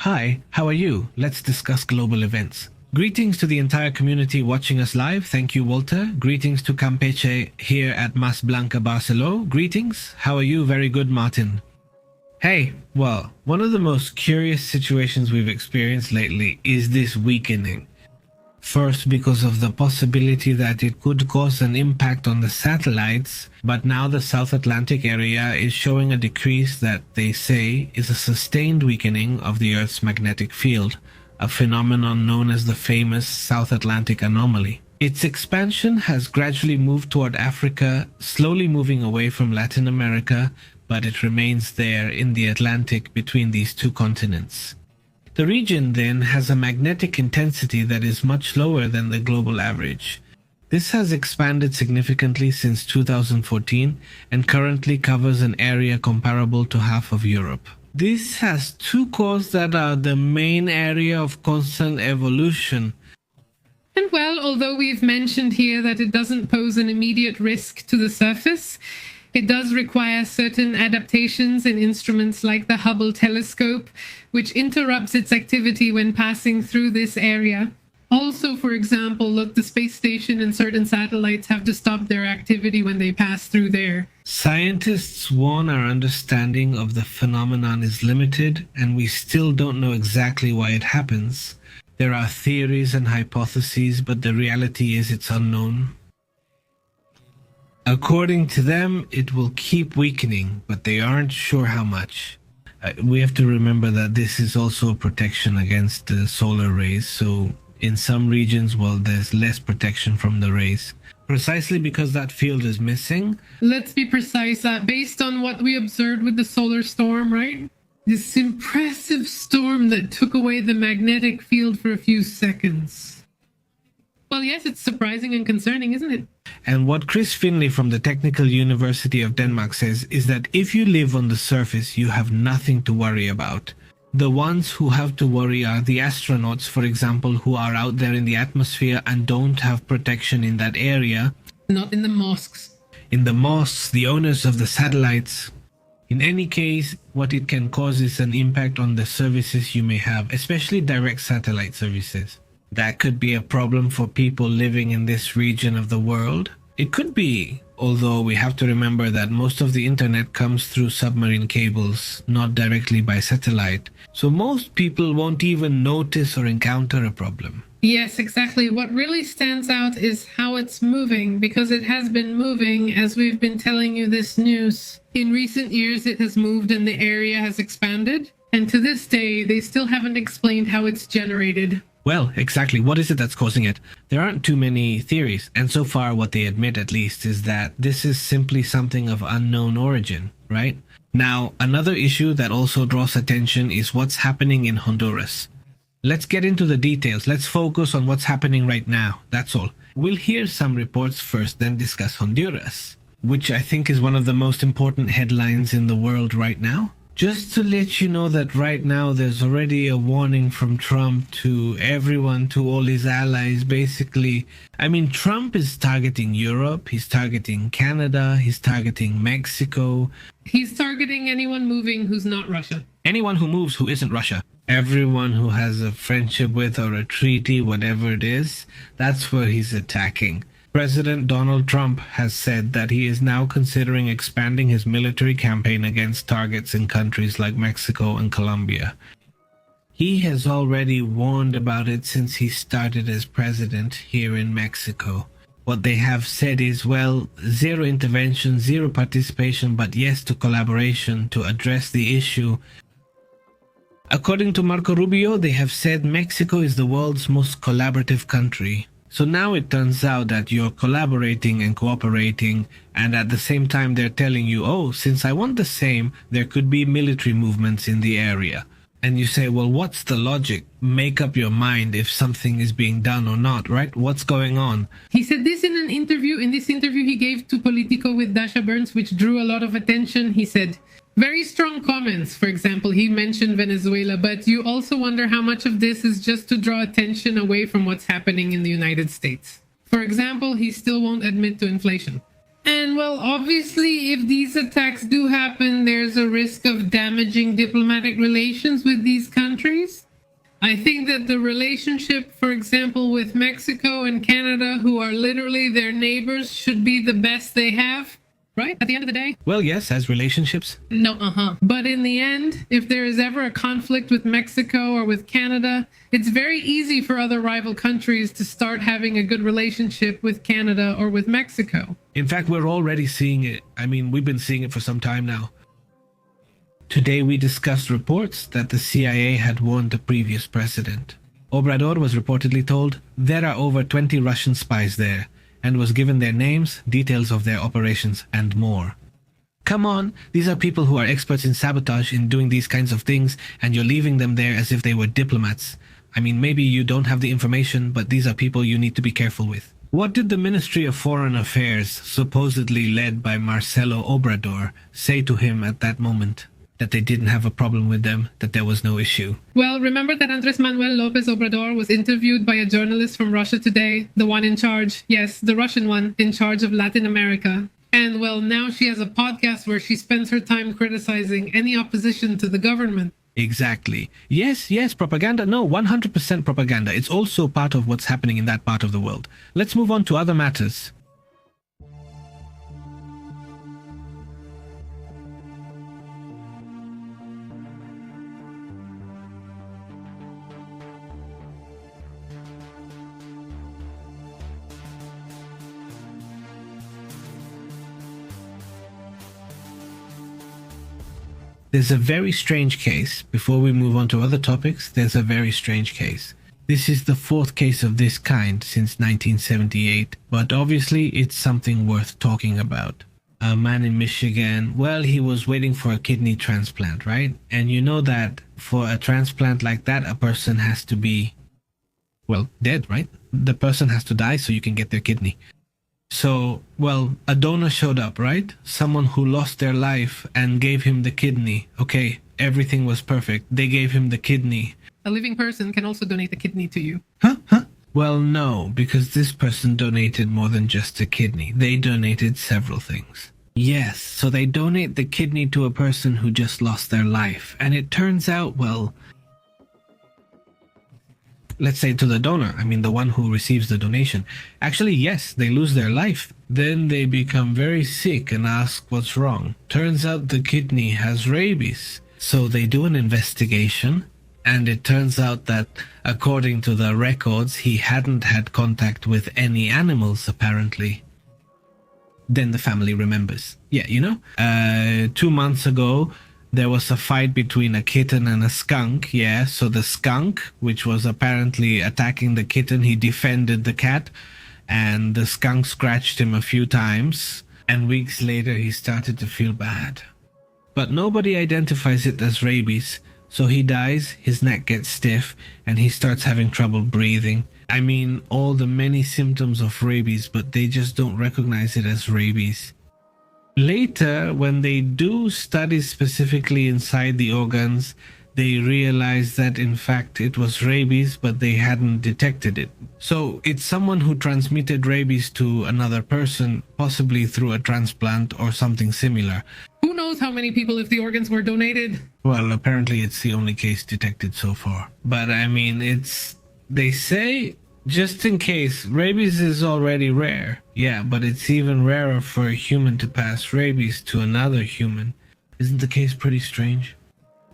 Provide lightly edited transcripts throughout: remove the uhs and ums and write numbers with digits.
Hi, how are you? Let's discuss global events. Greetings to the entire community watching us live. Thank you, Walter. Greetings to Campeche here at Mas Blanca, Barcelona. Greetings. How are you? Very good, Martin. Hey, well, one of the most curious situations we've experienced lately is this weakening. First, because of the possibility that it could cause an impact on the satellites, but now the South Atlantic area is showing a decrease that they say is a sustained weakening of the Earth's magnetic field, a phenomenon known as the famous South Atlantic Anomaly. Its expansion has gradually moved toward Africa, slowly moving away from Latin America, but it remains there in the Atlantic between these two continents. The region then has a magnetic intensity that is much lower than the global average. This has expanded significantly since 2014 and currently covers an area comparable to half of Europe. This has two cores that are the main area of constant evolution. And well, although we've mentioned here that it doesn't pose an immediate risk to the surface, it does require certain adaptations in instruments like the Hubble telescope, which interrupts its activity when passing through this area. Also, for example, look, the space station and certain satellites have to stop their activity when they pass through there. Scientists warn our understanding of the phenomenon is limited, and we still don't know exactly why it happens. There are theories and hypotheses, but the reality is it's unknown. According to them, it will keep weakening, but they aren't sure how much. We have to remember that this is also a protection against the solar rays, so in some regions, well, there's less protection from the rays. Precisely because that field is missing. Let's be precise, based on what we observed with the solar storm, right? This impressive storm that took away the magnetic field for a few seconds. Well, yes, it's surprising and concerning, isn't it? And what Chris Finley from the Technical University of Denmark says is that if you live on the surface, you have nothing to worry about. The ones who have to worry are the astronauts, for example, who are out there in the atmosphere and don't have protection in that area. Not in the mosques. In the mosques, the owners of the satellites. In any case, what it can cause is an impact on the services you may have, especially direct satellite services. That could be a problem for people living in this region of the world. It could be, although we have to remember that most of the internet comes through submarine cables, not directly by satellite. So most people won't even notice or encounter a problem. Yes, exactly. What really stands out is how it's moving, because it has been moving as we've been telling you this news. In recent years, it has moved and the area has expanded. And to this day, they still haven't explained how it's generated. Well, exactly. What is it that's causing it? There aren't too many theories, and so far what they admit at least is that this is simply something of unknown origin, right? Now, another issue that also draws attention is what's happening in Honduras. Let's get into the details. Let's focus on what's happening right now. That's all. We'll hear some reports first, then discuss Honduras, which I think is one of the most important headlines in the world right now. Just to let you know that right now there's already a warning from Trump to everyone, to all his allies, basically. I mean, Trump is targeting Europe, he's targeting Canada, he's targeting Mexico. He's targeting anyone moving who's not Russia. Anyone who moves who isn't Russia. Everyone who has a friendship with or a treaty, whatever it is, that's where he's attacking. President Donald Trump has said that he is now considering expanding his military campaign against targets in countries like Mexico and Colombia. He has already warned about it since he started as president here in Mexico. What they have said is, well, zero intervention, zero participation, but yes to collaboration to address the issue. According to Marco Rubio, they have said Mexico is the world's most collaborative country. So now it turns out that you're collaborating and cooperating, and at the same time they're telling you, oh, since I want the same, there could be military movements in the area. And you say, well, what's the logic? Make up your mind if something is being done or not, right? What's going on? He said this in an interview. In this interview he gave to Politico with Dasha Burns, which drew a lot of attention. He said, very strong comments. For example, he mentioned Venezuela, but you also wonder how much of this is just to draw attention away from what's happening in the United States. For example, he still won't admit to inflation. And well, obviously, if these attacks do happen, there's a risk of damaging diplomatic relations with these countries. I think that the relationship, for example, with Mexico and Canada, who are literally their neighbors, should be the best they have, right? At the end of the day. Well, yes, as relationships. No, But in the end, if there is ever a conflict with Mexico or with Canada, it's very easy for other rival countries to start having a good relationship with Canada or with Mexico. In fact, we're already seeing it. I mean, we've been seeing it for some time now. Today we discussed reports that the CIA had warned the previous president. Obrador was reportedly told there are over 20 Russian spies there, and was given their names, details of their operations, and more. Come on, these are people who are experts in sabotage, in doing these kinds of things, and you're leaving them there as if they were diplomats. I mean, maybe you don't have the information, but these are people you need to be careful with. What did the Ministry of Foreign Affairs, supposedly led by Marcelo Obrador, say to him at that moment? That they didn't have a problem with them, that there was no issue. Well, remember that Andrés Manuel López Obrador was interviewed by a journalist from Russia today, the one in charge, yes, the Russian one, in charge of Latin America. And well, now she has a podcast where she spends her time criticizing any opposition to the government. Exactly. Yes, propaganda. No, 100% propaganda. It's also part of what's happening in that part of the world. Let's move on to other matters. There's a very strange case. Before we move on to other topics, there's a very strange case. This is the fourth case of this kind since 1978, but obviously it's something worth talking about. A man in Michigan, well, he was waiting for a kidney transplant, right? And you know that for a transplant like that, a person has to be, well, dead, right? The person has to die so you can get their kidney. So, well, a donor showed up, right? Someone who lost their life and gave him the kidney. Okay, everything was perfect. They gave him the kidney. A living person can also donate the kidney to you. Huh? Well, no, because this person donated more than just a kidney. They donated several things. Yes, so they donate the kidney to a person who just lost their life. And it turns out, well, let's say to the donor, I mean the one who receives the donation. Actually, yes, they lose their life. Then they become very sick and ask what's wrong. Turns out the kidney has rabies. So they do an investigation, and it turns out that according to the records, he hadn't had contact with any animals, apparently. Then the family remembers. Yeah, you know? 2 months ago, there was a fight between a kitten and a skunk, yeah, so the skunk, which was apparently attacking the kitten, he defended the cat, and the skunk scratched him a few times, and weeks later he started to feel bad. But nobody identifies it as rabies, so he dies, his neck gets stiff, and he starts having trouble breathing. I mean, all the many symptoms of rabies, but they just don't recognize it as rabies. Later, when they do studies specifically inside the organs, they realize that in fact it was rabies, but they hadn't detected it. So it's someone who transmitted rabies to another person, possibly through a transplant or something similar. Who knows how many people if the organs were donated? Well, apparently it's the only case detected so far. But I mean, they say, just in case, rabies is already rare. Yeah, but it's even rarer for a human to pass rabies to another human. Isn't the case pretty strange?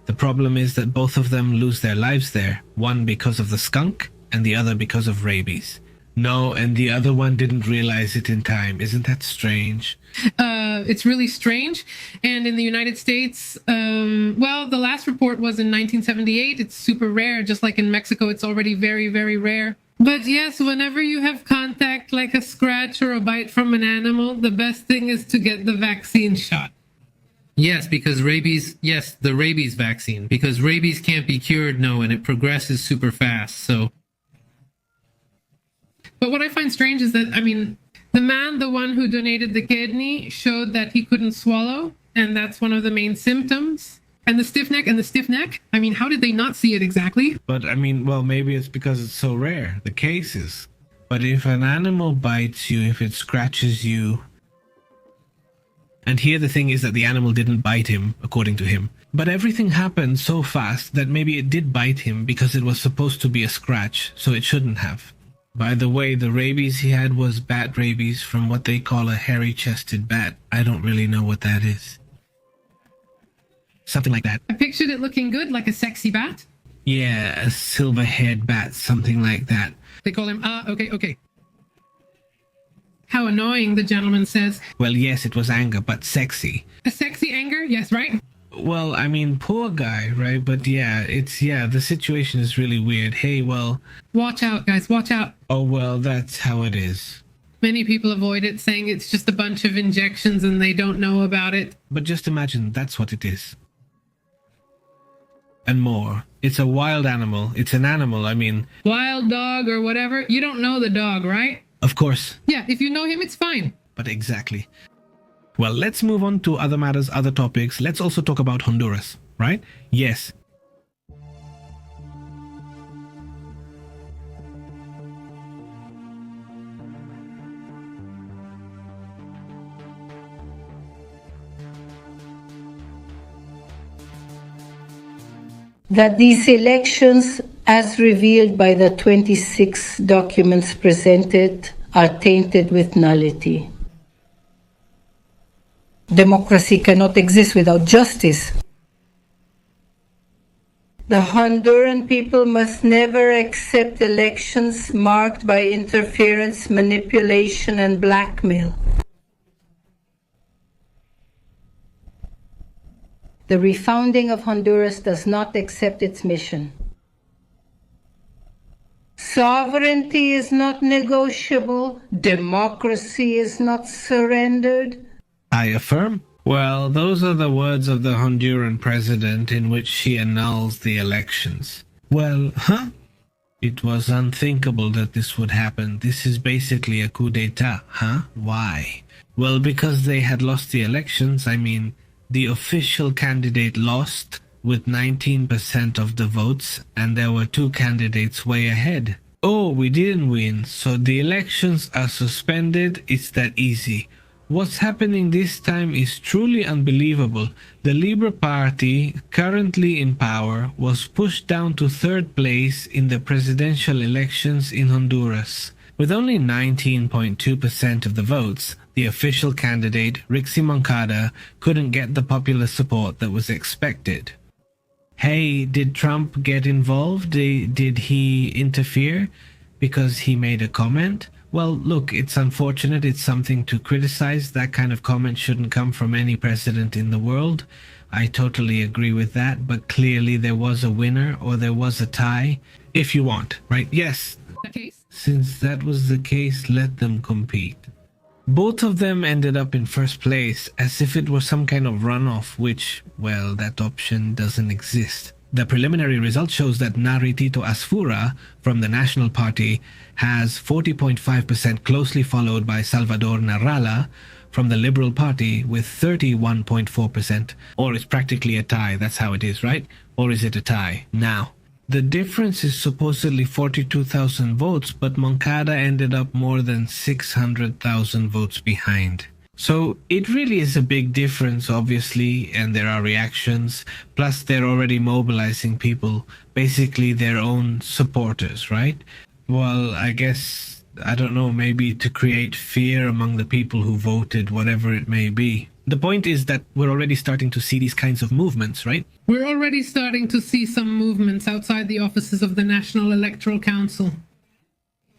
The problem is that both of them lose their lives there. One because of the skunk, and the other because of rabies. No, and the other one didn't realize it in time. Isn't that strange? It's really strange. And in the United States, well, the last report was in 1978. It's super rare. Just like in Mexico, it's already very, very rare. But yes, whenever you have contact like a scratch or a bite from an animal, the best thing is to get the vaccine shot. Yes, because rabies, yes, the rabies vaccine, because rabies can't be cured, no, and it progresses super fast, so. But what I find strange is that, I mean, the man, the one who donated the kidney, showed that he couldn't swallow, and that's one of the main symptoms. And the stiff neck, I mean, how did they not see it exactly? But I mean, well, maybe it's because it's so rare, the cases. But if an animal bites you, if it scratches you, And here the thing is that the animal didn't bite him, according to him. But everything happened so fast that maybe it did bite him because it was supposed to be a scratch, so it shouldn't have. By the way, the rabies he had was bat rabies from what they call a hairy-chested bat. I don't really know what that is. Something like that. I pictured it looking good, like a sexy bat. Yeah, a silver-haired bat, something like that. They call him, okay. How annoying, the gentleman says. Well, yes, it was anger, but sexy. A sexy anger? Yes, right? Well, I mean, poor guy, right? But the situation is really weird. Hey, well... Watch out, guys, watch out. Oh, well, that's how it is. Many people avoid it, saying it's just a bunch of injections and they don't know about it. But just imagine that's what it is. And more. It's a wild animal. It's an animal, I mean... Wild dog or whatever. You don't know the dog, right? Of course. Yeah, if you know him, it's fine. But exactly. Well, let's move on to other matters, other topics. Let's also talk about Honduras, right? Yes. That these elections, as revealed by the 26 documents presented, are tainted with nullity. Democracy cannot exist without justice. The Honduran people must never accept elections marked by interference, manipulation, and blackmail. The refounding of Honduras does not accept its mission. Sovereignty is not negotiable. Democracy is not surrendered. I affirm. Well, those are the words of the Honduran president in which she annuls the elections. Well, It was unthinkable that this would happen. This is basically a coup d'etat, Why? Well, because they had lost the elections. I mean, the official candidate lost with 19% of the votes, and there were two candidates way ahead. Oh, we didn't win, so the elections are suspended. It's that easy. What's happening this time is truly unbelievable. The Libre Party, currently in power, was pushed down to third place in the presidential elections in Honduras. With only 19.2% of the votes, the official candidate, Rixi Moncada, couldn't get the popular support that was expected. Hey, did Trump get involved? Did he interfere because he made a comment? Well, look, it's unfortunate. It's something to criticize. That kind of comment shouldn't come from any president in the world. I totally agree with that, but clearly there was a winner or there was a tie, if you want, right? Yes. Since that was the case, let them compete. Both of them ended up in first place, as if it was some kind of runoff, which, well, that option doesn't exist. The preliminary result shows that Naritito Asfura from the National Party has 40.5%, closely followed by Salvador Narrala from the Liberal Party with 31.4%. Or it's practically a tie, that's how it is, right? Or is it a tie? Now, the difference is supposedly 42,000 votes, but Moncada ended up more than 600,000 votes behind. So it really is a big difference, obviously, and there are reactions. Plus, they're already mobilizing people, basically their own supporters, right? Well, I guess, I don't know, maybe to create fear among the people who voted, whatever it may be. The point is that we're already starting to see these kinds of movements, right? We're already starting to see some movements outside the offices of the National Electoral Council.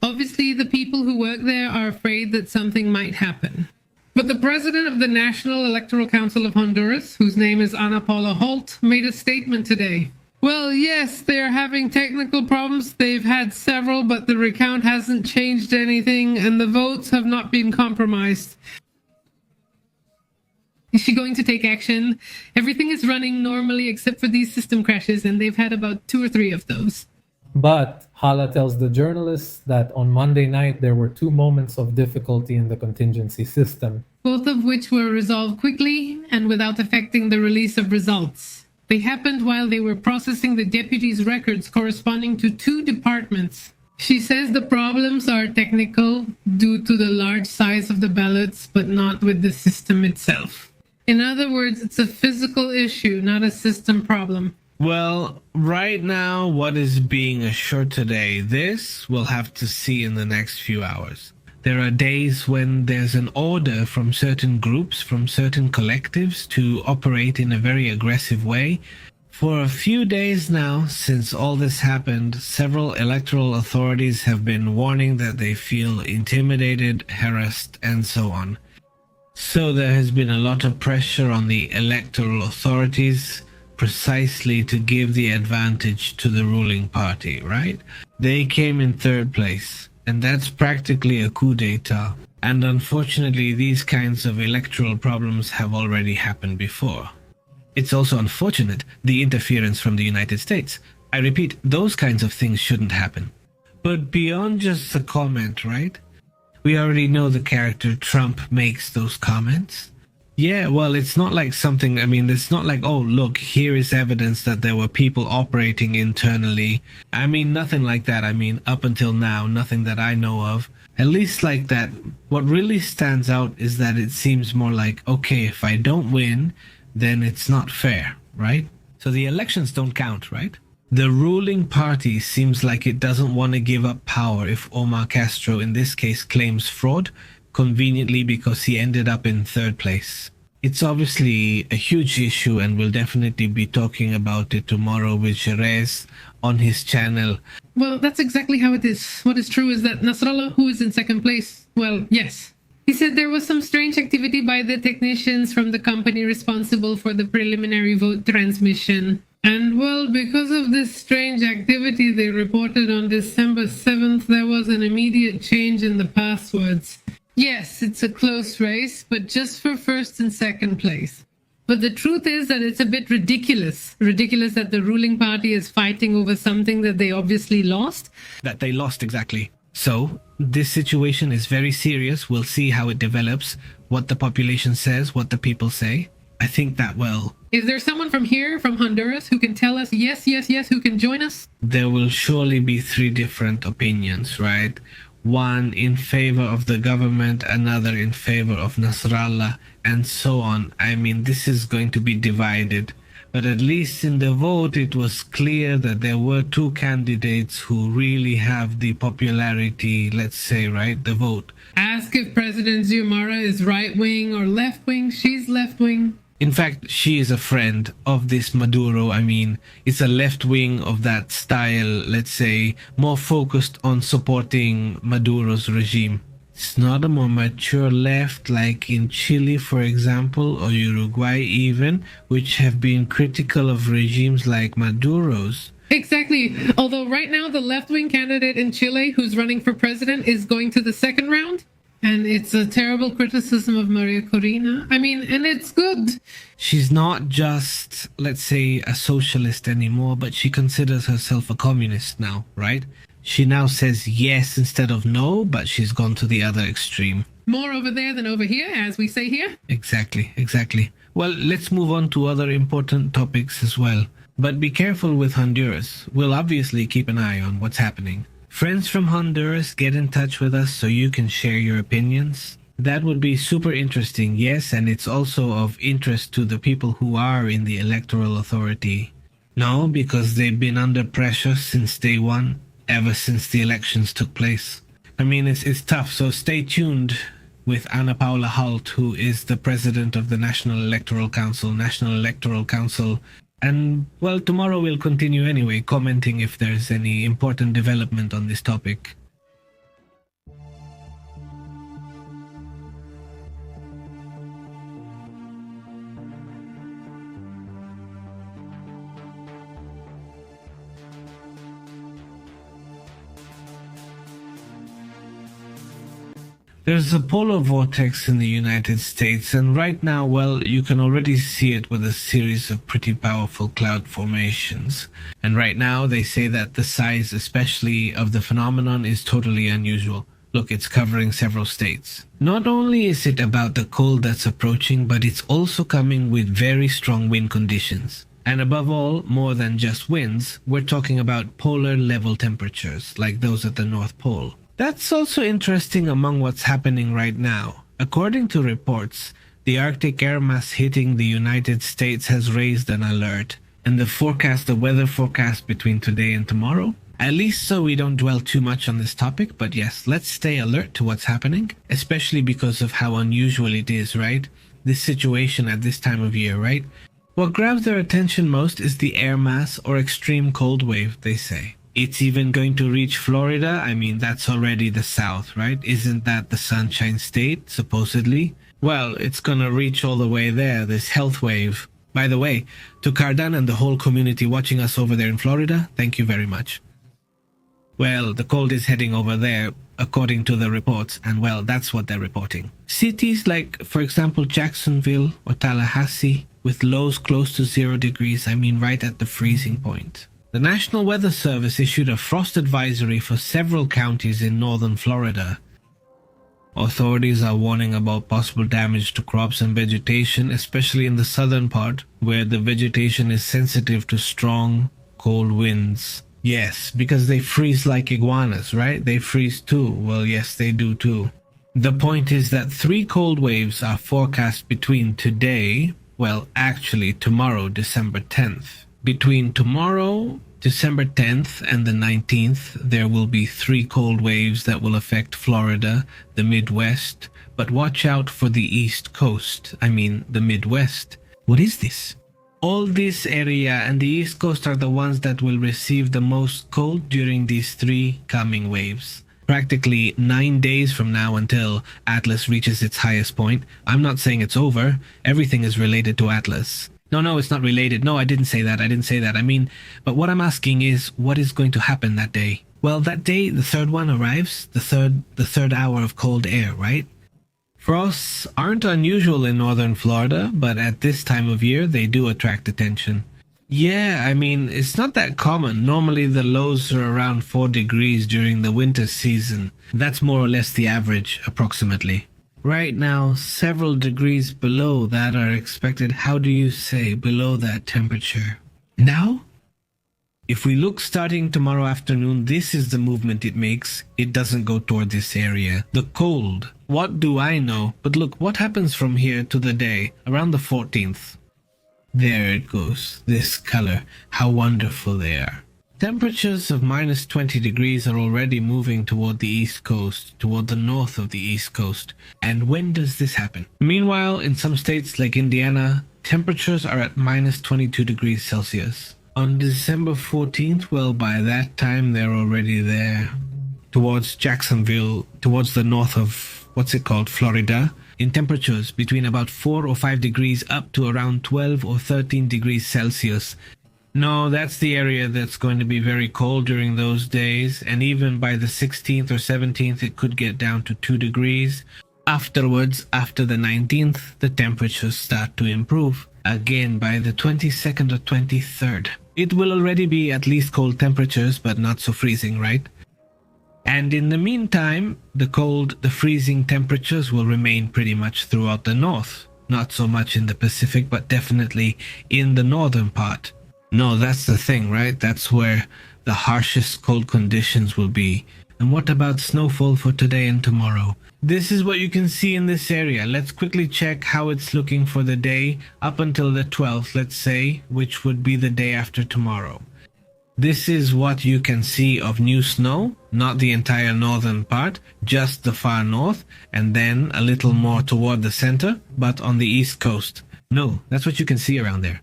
Obviously, the people who work there are afraid that something might happen. But the president of the National Electoral Council of Honduras, whose name is Ana Paula Holt, made a statement today. Well, yes, they're having technical problems. They've had several, but the recount hasn't changed anything, and the votes have not been compromised. Is she going to take action? Everything is running normally except for these system crashes, and they've had about 2 or 3 of those. But Hala tells the journalists that on Monday night there were 2 moments of difficulty in the contingency system. Both of which were resolved quickly and without affecting the release of results. They happened while they were processing the deputies' records corresponding to 2 departments. She says the problems are technical due to the large size of the ballots, but not with the system itself. In other words, it's a physical issue, not a system problem. Well, right now, what is being assured today, this we'll have to see in the next few hours. There are days when there's an order from certain groups, from certain collectives to operate in a very aggressive way. For a few days now, since all this happened, several electoral authorities have been warning that they feel intimidated, harassed, and so on. So there has been a lot of pressure on the electoral authorities precisely to give the advantage to the ruling party, right? They came in third place, and that's practically a coup d'etat. And unfortunately, these kinds of electoral problems have already happened before. It's also unfortunate, the interference from the United States. I repeat, those kinds of things shouldn't happen. But beyond just the comment, right? We already know the character Trump makes those comments. Yeah, well, it's not like something, it's not like, oh, look, here is evidence that there were people operating internally. Nothing like that. Up until now, nothing that I know of. At least like that. What really stands out is that it seems more like, okay, if I don't win, then it's not fair, right? So the elections don't count, right? The ruling party seems like it doesn't want to give up power if Omar Castro, in this case, claims fraud, conveniently because he ended up in third place. It's obviously a huge issue, and we'll definitely be talking about it tomorrow with Jerez on his channel. Well, that's exactly how it is. What is true is that Nasrallah, who is in second place, well, yes. He said there was some strange activity by the technicians from the company responsible for the preliminary vote transmission. And well, because of this strange activity they reported on December 7th, there was an immediate change in the passwords. Yes, it's a close race, but just for first and second place. But the truth is that it's a bit ridiculous. Ridiculous that the ruling party is fighting over something that they obviously lost. That they lost, exactly. So, this situation is very serious. We'll see how it develops, what the population says, what the people say. I think that, well... Is there someone from here, from Honduras, who can tell us yes, who can join us? There will surely be 3 different opinions, right? One in favor of the government, another in favor of Nasrallah, and so on. This is going to be divided. But at least in the vote, it was clear that there were 2 candidates who really have the popularity, let's say, right, the vote. Ask if President Xiomara is right-wing or left-wing. She's left-wing. In fact, she is a friend of this Maduro. It's a left wing of that style, let's say, more focused on supporting Maduro's regime. It's not a more mature left like in Chile, for example, or Uruguay even, which have been critical of regimes like Maduro's. Exactly. Although right now the left-wing candidate in Chile who's running for president is going to the second round. And it's a terrible criticism of Maria Corina. And it's good. She's not just, let's say, a socialist anymore, but she considers herself a communist now, right? She now says yes instead of no, but she's gone to the other extreme. More over there than over here, as we say here. Exactly. Well, let's move on to other important topics as well. But be careful with Honduras. We'll obviously keep an eye on what's happening. Friends from Honduras, get in touch with us so you can share your opinions. That would be super interesting, yes, and it's also of interest to the people who are in the electoral authority. No, because they've been under pressure since day one, ever since the elections took place. It's tough, so stay tuned with Ana Paula Halt, who is the president of the National Electoral Council. And, well, tomorrow we'll continue anyway, commenting if there's any important development on this topic. There's a polar vortex in the United States, and right now, well, you can already see it with a series of pretty powerful cloud formations. And right now, they say that the size, especially of the phenomenon, is totally unusual. Look, it's covering several states. Not only is it about the cold that's approaching, but it's also coming with very strong wind conditions. And above all, more than just winds, we're talking about polar level temperatures, like those at the North Pole. That's also interesting among what's happening right now. According to reports, The Arctic air mass hitting the United States has raised an alert. And the weather forecast between today and tomorrow, at least so we don't dwell too much on this topic, but yes, let's stay alert to what's happening, especially because of how unusual it is, right? This situation at this time of year, right? What grabs their attention most is the air mass or extreme cold wave, they say. It's even going to reach Florida. I mean, that's already the South, right? Isn't that the Sunshine State, supposedly? Well, it's gonna reach all the way there, this health wave. By the way, to Cardan and the whole community watching us over there in Florida, thank you very much. Well, the cold is heading over there, according to the reports, and well, that's what they're reporting. Cities like, for example, Jacksonville or Tallahassee, with lows close to 0 degrees, I mean right at the freezing point. The National Weather Service issued a frost advisory for several counties in northern Florida. Authorities are warning about possible damage to crops and vegetation, especially in the southern part, where the vegetation is sensitive to strong, cold winds. Yes, because they freeze like iguanas, right? They freeze too. Well, yes, they do too. The point is that 3 cold waves are forecast between today, well, actually tomorrow, December 10th. Between tomorrow, December 10th and the 19th, there will be 3 cold waves that will affect Florida, the Midwest, but watch out for the East Coast. I mean, the Midwest. What is this? All this area and the East Coast are the ones that will receive the most cold during these 3 coming waves. Practically 9 days from now until Atlas reaches its highest point. I'm not saying it's over. Everything is related to Atlas. No, it's not related. No, I didn't say that. I mean, but what I'm asking is, what is going to happen that day? Well, that day, the third one arrives, the third hour of cold air, right? Frosts aren't unusual in northern Florida, but at this time of year, they do attract attention. Yeah, I mean, it's not that common. Normally, the lows are around 4 degrees during the winter season. That's more or less the average, approximately. Right now, several degrees below that are expected. How do you say below that temperature? Now? If we look starting tomorrow afternoon, this is the movement it makes. It doesn't go toward this area. The cold. What do I know? But look, what happens from here to the day, around the 14th? There it goes. This color. How wonderful they are. Temperatures of minus 20 degrees are already moving toward the East Coast, toward the north of the East Coast. And when does this happen? Meanwhile, in some states like Indiana, temperatures are at minus 22 degrees Celsius. On December 14th, well, by that time, they're already there. Towards Jacksonville, towards the north of, Florida, in temperatures between about 4 or 5 degrees up to around 12 or 13 degrees Celsius. No, that's the area that's going to be very cold during those days, and even by the 16th or 17th it could get down to 2 degrees. Afterwards, after the 19th, the temperatures start to improve. Again, by the 22nd or 23rd. It will already be at least cold temperatures, but not so freezing, right? And in the meantime, the freezing temperatures will remain pretty much throughout the north. Not so much in the Pacific, but definitely in the northern part. No, that's the thing, right? That's where the harshest cold conditions will be. And what about snowfall for today and tomorrow? This is what you can see in this area. Let's quickly check how it's looking for the day up until the 12th, let's say, which would be the day after tomorrow. This is what you can see of new snow, not the entire northern part, just the far north, and then a little more toward the center, but on the east coast. No, that's what you can see around there.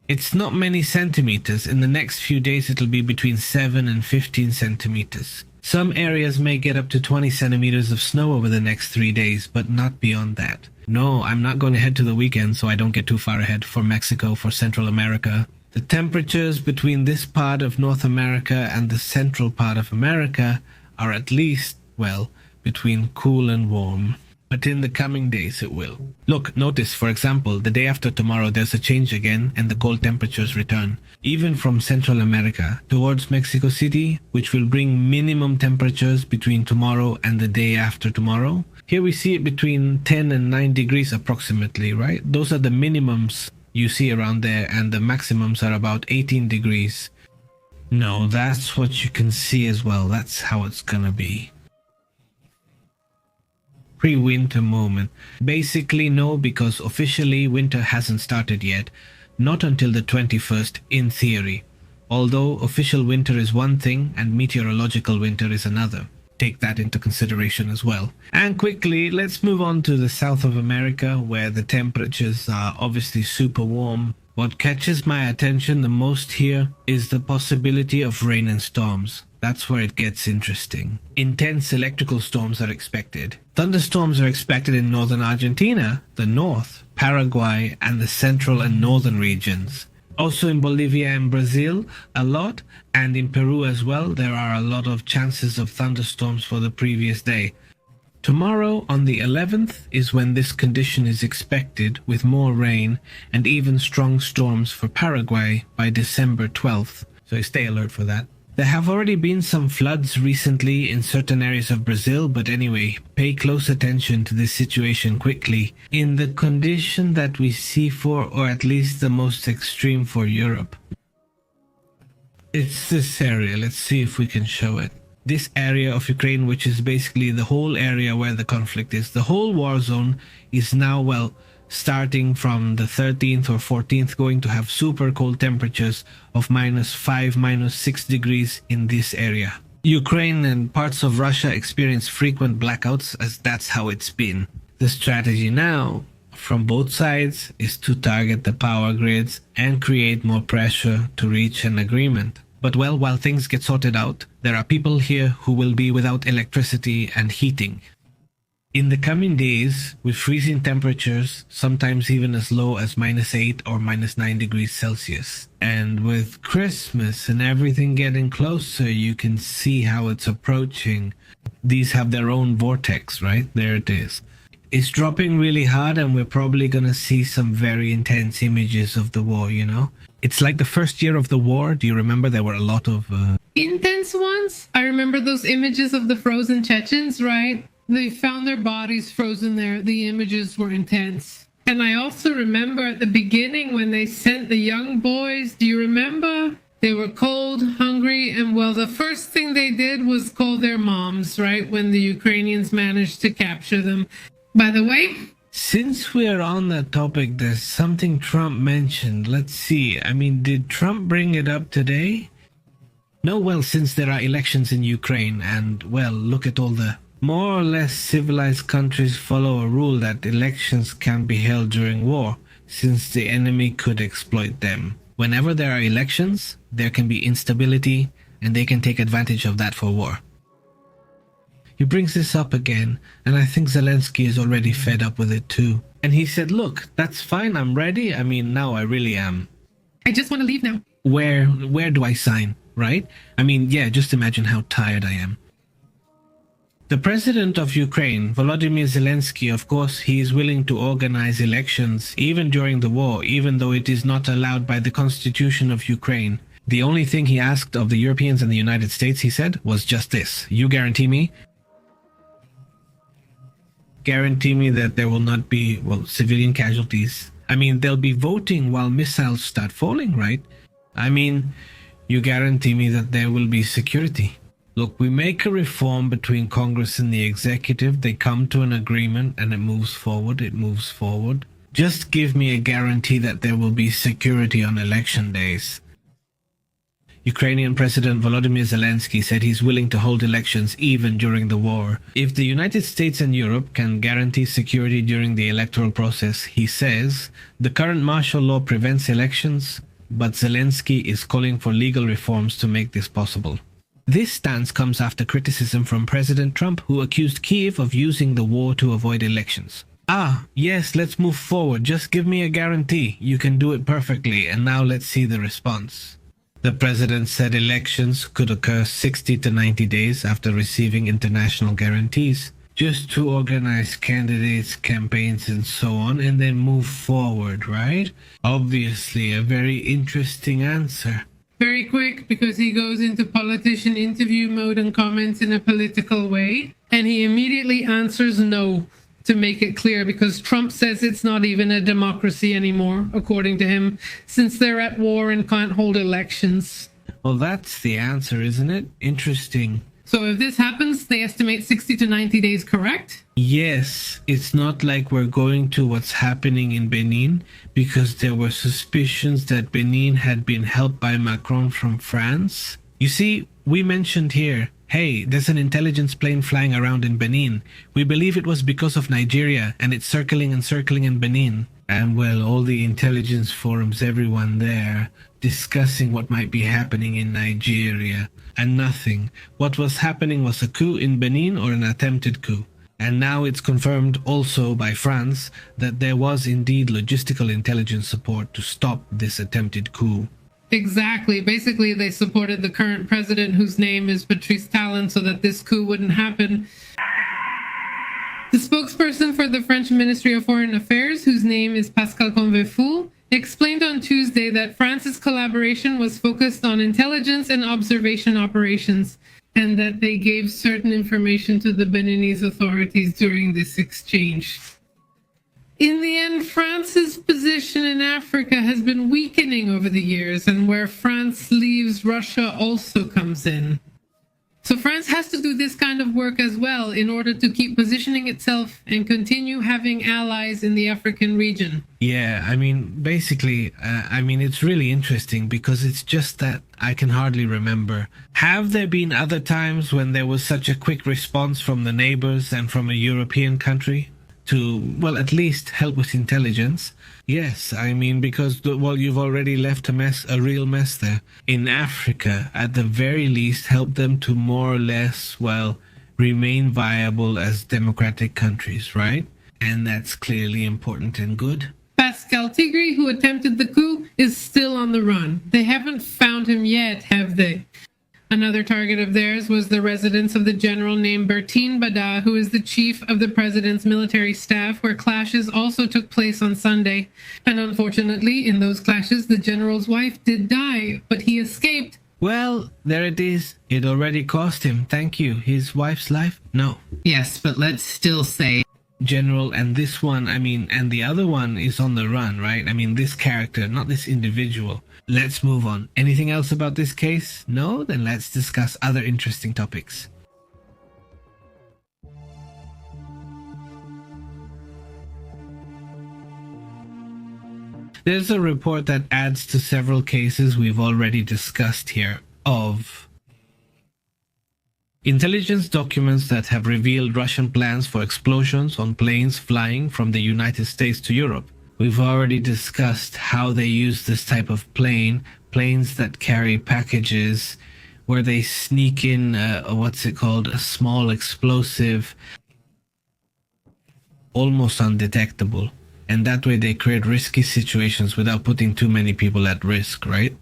It's not many centimeters. In the next few days it'll be between 7 and 15 centimeters. Some areas may get up to 20 centimeters of snow over the next 3 days, but not beyond that. No, I'm not going to head to the weekend so I don't get too far ahead for Mexico, for Central America. The temperatures between this part of North America and the central part of America are at least, well, between cool and warm. But in the coming days it will. Look, notice, for example, the day after tomorrow there's a change again and the cold temperatures return. Even from Central America towards Mexico City, which will bring minimum temperatures between tomorrow and the day after tomorrow. Here we see it between 10 and 9 degrees approximately, right? Those are the minimums you see around there, and the maximums are about 18 degrees. No, that's what you can see as well. That's how it's gonna be. pre-winter moment. Basically, no, because officially winter hasn't started yet. Not until the 21st, in theory. Although official winter is one thing and meteorological winter is another. Take that into consideration as well. And quickly, let's move on to the south of America, where the temperatures are obviously super warm. What catches my attention the most here is the possibility of rain and storms. That's where it gets interesting. Intense electrical storms are expected. Thunderstorms are expected in northern Argentina, the north, Paraguay, and the central and northern regions. Also in Bolivia and Brazil, a lot, and in Peru as well, there are a lot of chances of thunderstorms for the previous day. Tomorrow, on the 11th, is when this condition is expected, with more rain and even strong storms for Paraguay by December 12th, so stay alert for that. There have already been some floods recently in certain areas of Brazil, but anyway, pay close attention to this situation quickly. In the condition that we see for, or at least the most extreme for Europe. It's this area, let's see if we can show it. This area of Ukraine, which is basically the whole area where the conflict is. The whole war zone is now, well, starting from the 13th or 14th, going to have super cold temperatures of -5, -6 degrees in this area. Ukraine and parts of Russia experience frequent blackouts, as that's how it's been. The strategy now, from both sides, is to target the power grids and create more pressure to reach an agreement. But well, while things get sorted out, there are people here who will be without electricity and heating. In the coming days, with freezing temperatures, sometimes even as low as -8 or -9 degrees Celsius. And with Christmas and everything getting closer, you can see how it's approaching. These have their own vortex, right? There it is. It's dropping really hard, and we're probably gonna see some very intense images of the war, you know? It's like the first year of the war. Do you remember there were a lot of... Intense ones? I remember those images of the frozen Chechens, right? They found their bodies frozen there. The images were intense. And I also remember at the beginning when they sent the young boys, do you remember? They were cold, hungry, and well, the first thing they did was call their moms, right? When the Ukrainians managed to capture them. By the way, since we're on that topic, there's something Trump mentioned. Let's see. I mean, did Trump bring it up today? No, well, since there are elections in Ukraine and, well, look at all the more or less civilized countries follow a rule that elections can be held during war, since the enemy could exploit them. Whenever there are elections, there can be instability, and they can take advantage of that for war. He brings this up again, and I think Zelensky is already fed up with it too. And he said, look, that's fine, I'm ready. I mean, now I really am. I just want to leave now. Where do I sign, right? I mean, yeah, just imagine how tired I am. The president of Ukraine, Volodymyr Zelensky, of course, he is willing to organize elections even during the war, even though it is not allowed by the constitution of Ukraine. The only thing he asked of the Europeans and the United States, he said, was just this. You guarantee me that there will not be, well, civilian casualties. I mean, they'll be voting while missiles start falling, right? I mean, you guarantee me that there will be security. Look, we make a reform between Congress and the executive, they come to an agreement, and it moves forward. Just give me a guarantee that there will be security on election days. Ukrainian President Volodymyr Zelensky said he's willing to hold elections even during the war. If the United States and Europe can guarantee security during the electoral process, he says, the current martial law prevents elections, but Zelensky is calling for legal reforms to make this possible. This stance comes after criticism from President Trump, who accused Kyiv of using the war to avoid elections. Yes, let's move forward. Just give me a guarantee. You can do it perfectly, and now let's see the response. The president said elections could occur 60 to 90 days after receiving international guarantees, just to organize candidates, campaigns, and so on, and then move forward, right? Obviously, a very interesting answer. Very quick, because he goes into politician interview mode and comments in a political way, and he immediately answers no, to make it clear, because Trump says it's not even a democracy anymore, according to him, since they're at war and can't hold elections. Well, that's the answer, isn't it? Interesting. So if this happens, they estimate 60 to 90 days, correct? Yes, it's not like we're going to what's happening in Benin, because there were suspicions that Benin had been helped by Macron from France. You see, we mentioned here, hey, there's an intelligence plane flying around in Benin. We believe it was because of Nigeria, and it's circling and circling in Benin. And well, all the intelligence forums, everyone there, discussing what might be happening in Nigeria. And nothing. What was happening was a coup in Benin or an attempted coup. And now it's confirmed also by France that there was indeed logistical intelligence support to stop this attempted coup. Exactly. Basically, they supported the current president, whose name is Patrice Talon, so that this coup wouldn't happen. The spokesperson for the French Ministry of Foreign Affairs, whose name is Pascal Convefoul, explained on Tuesday that France's collaboration was focused on intelligence and observation operations, and that they gave certain information to the Beninese authorities during this exchange. In the end, France's position in Africa has been weakening over the years, and where France leaves, Russia also comes in. So France has to do this kind of work as well in order to keep positioning itself and continue having allies in the African region. Yeah, I mean, basically, it's really interesting because it's just that I can hardly remember. Have there been other times when there was such a quick response from the neighbors and from a European country to, well, at least help with intelligence? Yes, I mean, because, well, you've already left a real mess there. In Africa, at the very least, help them to more or less, well, remain viable as democratic countries, right? And that's clearly important and good. Pascal Tigri, who attempted the coup, is still on the run. They haven't found him yet, have they? Another target of theirs was the residence of the general named Bertine Bada, who is the chief of the president's military staff, where clashes also took place on Sunday. And unfortunately, in those clashes, the general's wife did die, but he escaped. Well, there it is. It already cost him, thank you, his wife's life? No. Yes, but let's still say, General, and this one, and the other one is on the run, right? This character, not this individual. Let's move on. Anything else about this case? No? Then let's discuss other interesting topics. There's a report that adds to several cases we've already discussed here of intelligence documents that have revealed Russian plans for explosions on planes flying from the United States to Europe. We've already discussed how they use this type of planes that carry packages, where they sneak in, a small explosive, almost undetectable. And that way they create risky situations without putting too many people at risk, right?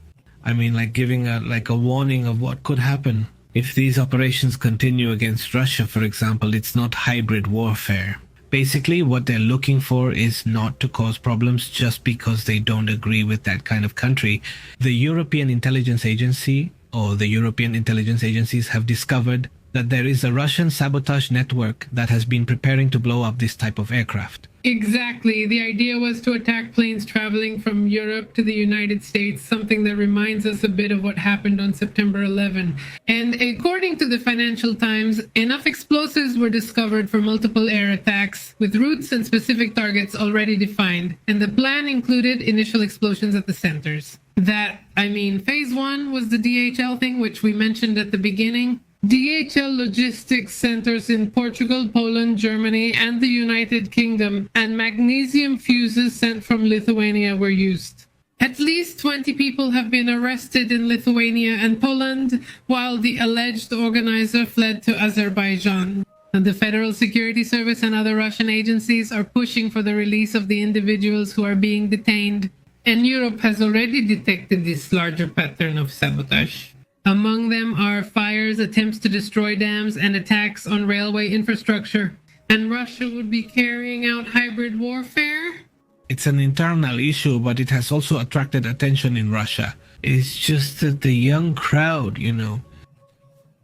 Like giving a warning of what could happen. If these operations continue against Russia, for example, it's not hybrid warfare. Basically, what they're looking for is not to cause problems just because they don't agree with that kind of country. The European Intelligence Agency, or the European intelligence agencies, have discovered that there is a Russian sabotage network that has been preparing to blow up this type of aircraft. Exactly. The idea was to attack planes traveling from Europe to the United States, something that reminds us a bit of what happened on September 11. And according to the Financial Times, enough explosives were discovered for multiple air attacks, with routes and specific targets already defined. And the plan included initial explosions at the centers. Phase 1 was the DHL thing, which we mentioned at the beginning. DHL logistics centers in Portugal, Poland, Germany, and the United Kingdom, and magnesium fuses sent from Lithuania were used. At least 20 people have been arrested in Lithuania and Poland, while the alleged organizer fled to Azerbaijan. And the Federal Security Service and other Russian agencies are pushing for the release of the individuals who are being detained. And Europe has already detected this larger pattern of sabotage. Among them are fires, attempts to destroy dams, and attacks on railway infrastructure. And Russia would be carrying out hybrid warfare? It's an internal issue, but it has also attracted attention in Russia. It's just that the young crowd,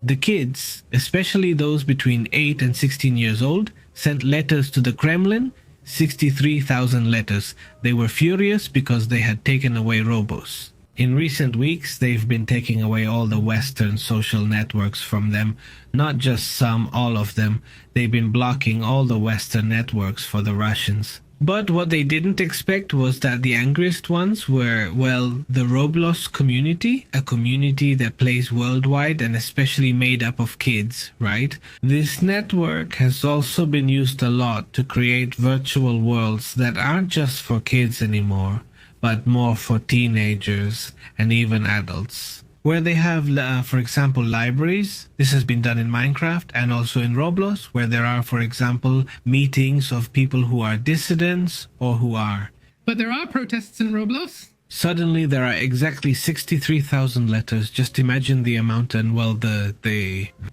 the kids, especially those between 8 and 16 years old, sent letters to the Kremlin, 63,000 letters. They were furious because they had taken away robos. In recent weeks, they've been taking away all the Western social networks from them. Not just some, all of them. They've been blocking all the Western networks for the Russians. But what they didn't expect was that the angriest ones were, well, the Roblox community, a community that plays worldwide and especially made up of kids, right? This network has also been used a lot to create virtual worlds that aren't just for kids anymore, but more for teenagers and even adults. Where they have, for example, libraries. This has been done in Minecraft and also in Roblox, where there are, for example, meetings of people who are dissidents or who are. But there are protests in Roblox. Suddenly there are exactly 63,000 letters. Just imagine the amount, and well,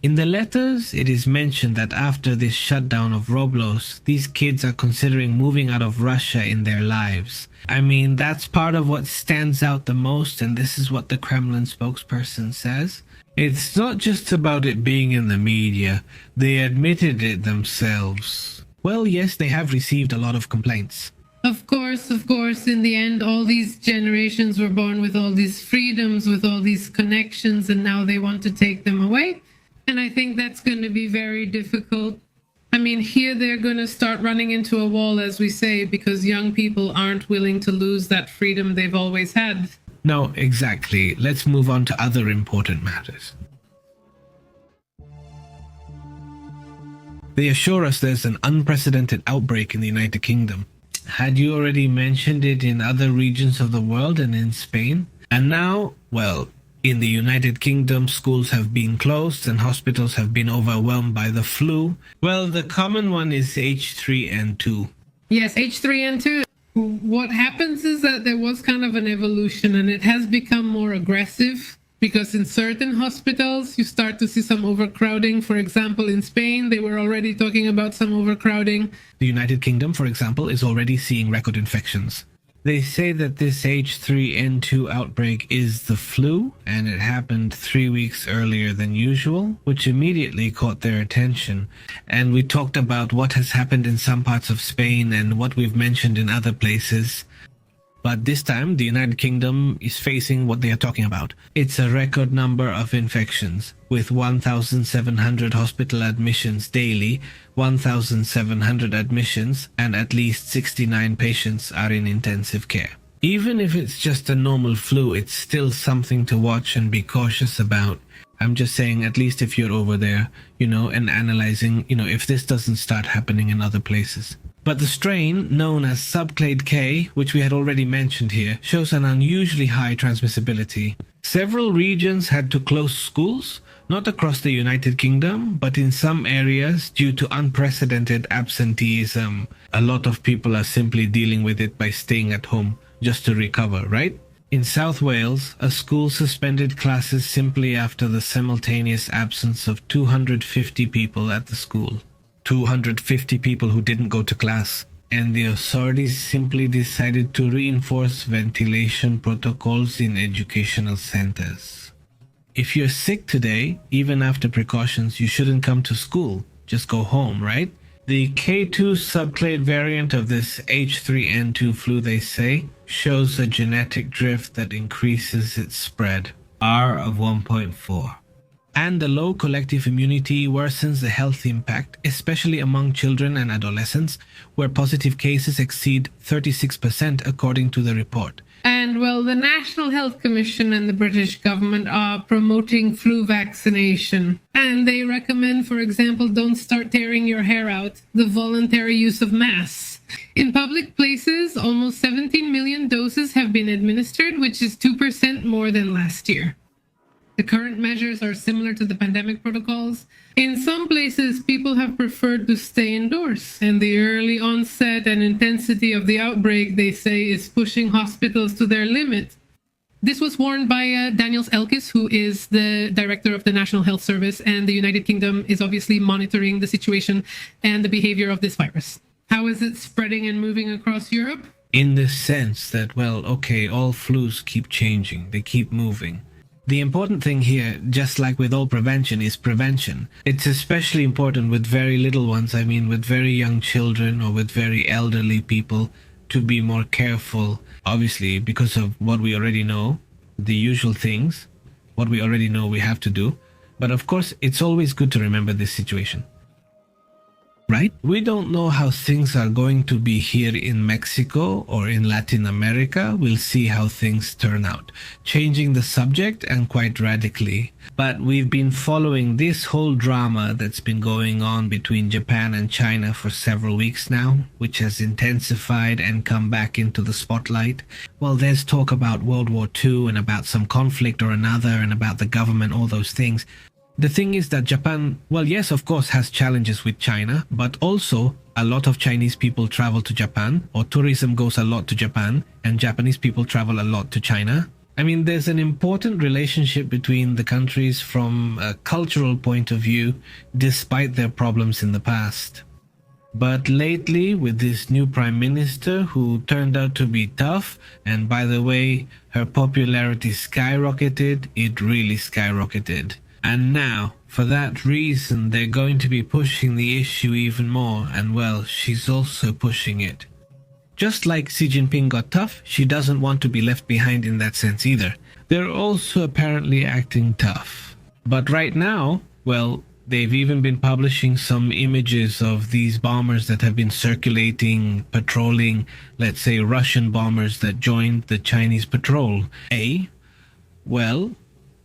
in the letters it is mentioned that after this shutdown of Roblox, these kids are considering moving out of Russia in their lives. I mean, that's part of what stands out the most, and this is what the Kremlin spokesperson says. It's not just about it being in the media. They admitted it themselves. Well, yes, they have received a lot of complaints. Of course, in the end, all these generations were born with all these freedoms, with all these connections, and now they want to take them away. And I think that's going to be very difficult. I mean, here they're going to start running into a wall, as we say, because young people aren't willing to lose that freedom they've always had. No, exactly. Let's move on to other important matters. They assure us there's an unprecedented outbreak in the United Kingdom. Had you already mentioned it in other regions of the world and in Spain? And now, well, in the United Kingdom, schools have been closed and hospitals have been overwhelmed by the flu. Well, the common one is H3N2. Yes, H3N2. What happens is that there was kind of an evolution, and it has become more aggressive. Because in certain hospitals, you start to see some overcrowding. For example, in Spain, they were already talking about some overcrowding. The United Kingdom, for example, is already seeing record infections. They say that this H3N2 outbreak is the flu, and it happened 3 weeks earlier than usual, which immediately caught their attention. And we talked about what has happened in some parts of Spain and what we've mentioned in other places. But this time, the United Kingdom is facing what they are talking about. It's a record number of infections, with 1,700 hospital admissions daily, 1,700 admissions, and at least 69 patients are in intensive care. Even if it's just a normal flu, it's still something to watch and be cautious about. I'm just saying, at least if you're over there, and analyzing, if this doesn't start happening in other places. But the strain, known as subclade K, which we had already mentioned here, shows an unusually high transmissibility. Several regions had to close schools, not across the United Kingdom, but in some areas due to unprecedented absenteeism. A lot of people are simply dealing with it by staying at home just to recover, right? In South Wales, a school suspended classes simply after the simultaneous absence of 250 people at the school. 250 people who didn't go to class. And the authorities simply decided to reinforce ventilation protocols in educational centers. If you're sick today, even after precautions, you shouldn't come to school. Just go home, right? The K2 subclade variant of this H3N2 flu, they say, shows a genetic drift that increases its spread, R of 1.4. And the low collective immunity worsens the health impact, especially among children and adolescents, where positive cases exceed 36% according to the report. And well, the National Health Commission and the British government are promoting flu vaccination. And they recommend, for example, don't start tearing your hair out, the voluntary use of masks. In public places, almost 17 million doses have been administered, which is 2% more than last year. The current measures are similar to the pandemic protocols. In some places, people have preferred to stay indoors, and the early onset and intensity of the outbreak, they say, is pushing hospitals to their limit. This was warned by Daniel Elkis, who is the director of the National Health Service, and the United Kingdom is obviously monitoring the situation and the behavior of this virus. How is it spreading and moving across Europe? In the sense that, well, okay, all flus keep changing, they keep moving. The important thing here, just like with all prevention, is prevention. It's especially important with very little ones, with very young children or with very elderly people, to be more careful, obviously, because of what we already know. the usual things, what we already know we have to do. But of course, it's always good to remember this situation. Right? We don't know how things are going to be here in Mexico or in Latin America. We'll see how things turn out. Changing the subject and quite radically. But we've been following this whole drama that's been going on between Japan and China for several weeks now, which has intensified and come back into the spotlight. Well, there's talk about World War II and about some conflict or another and about the government, all those things. The thing is that Japan, well, yes, of course, has challenges with China, but also a lot of Chinese people travel to Japan, or tourism goes a lot to Japan, and Japanese people travel a lot to China. I mean, there's an important relationship between the countries from a cultural point of view, despite their problems in the past. But lately, with this new prime minister who turned out to be tough, and by the way, her popularity skyrocketed, it really skyrocketed. And now, for that reason, they're going to be pushing the issue even more, and well, she's also pushing it. Just like Xi Jinping got tough, she doesn't want to be left behind in that sense either. They're also apparently acting tough. But right now, well, they've even been publishing some images of these bombers that have been circulating, patrolling, let's say Russian bombers that joined the Chinese patrol. Well,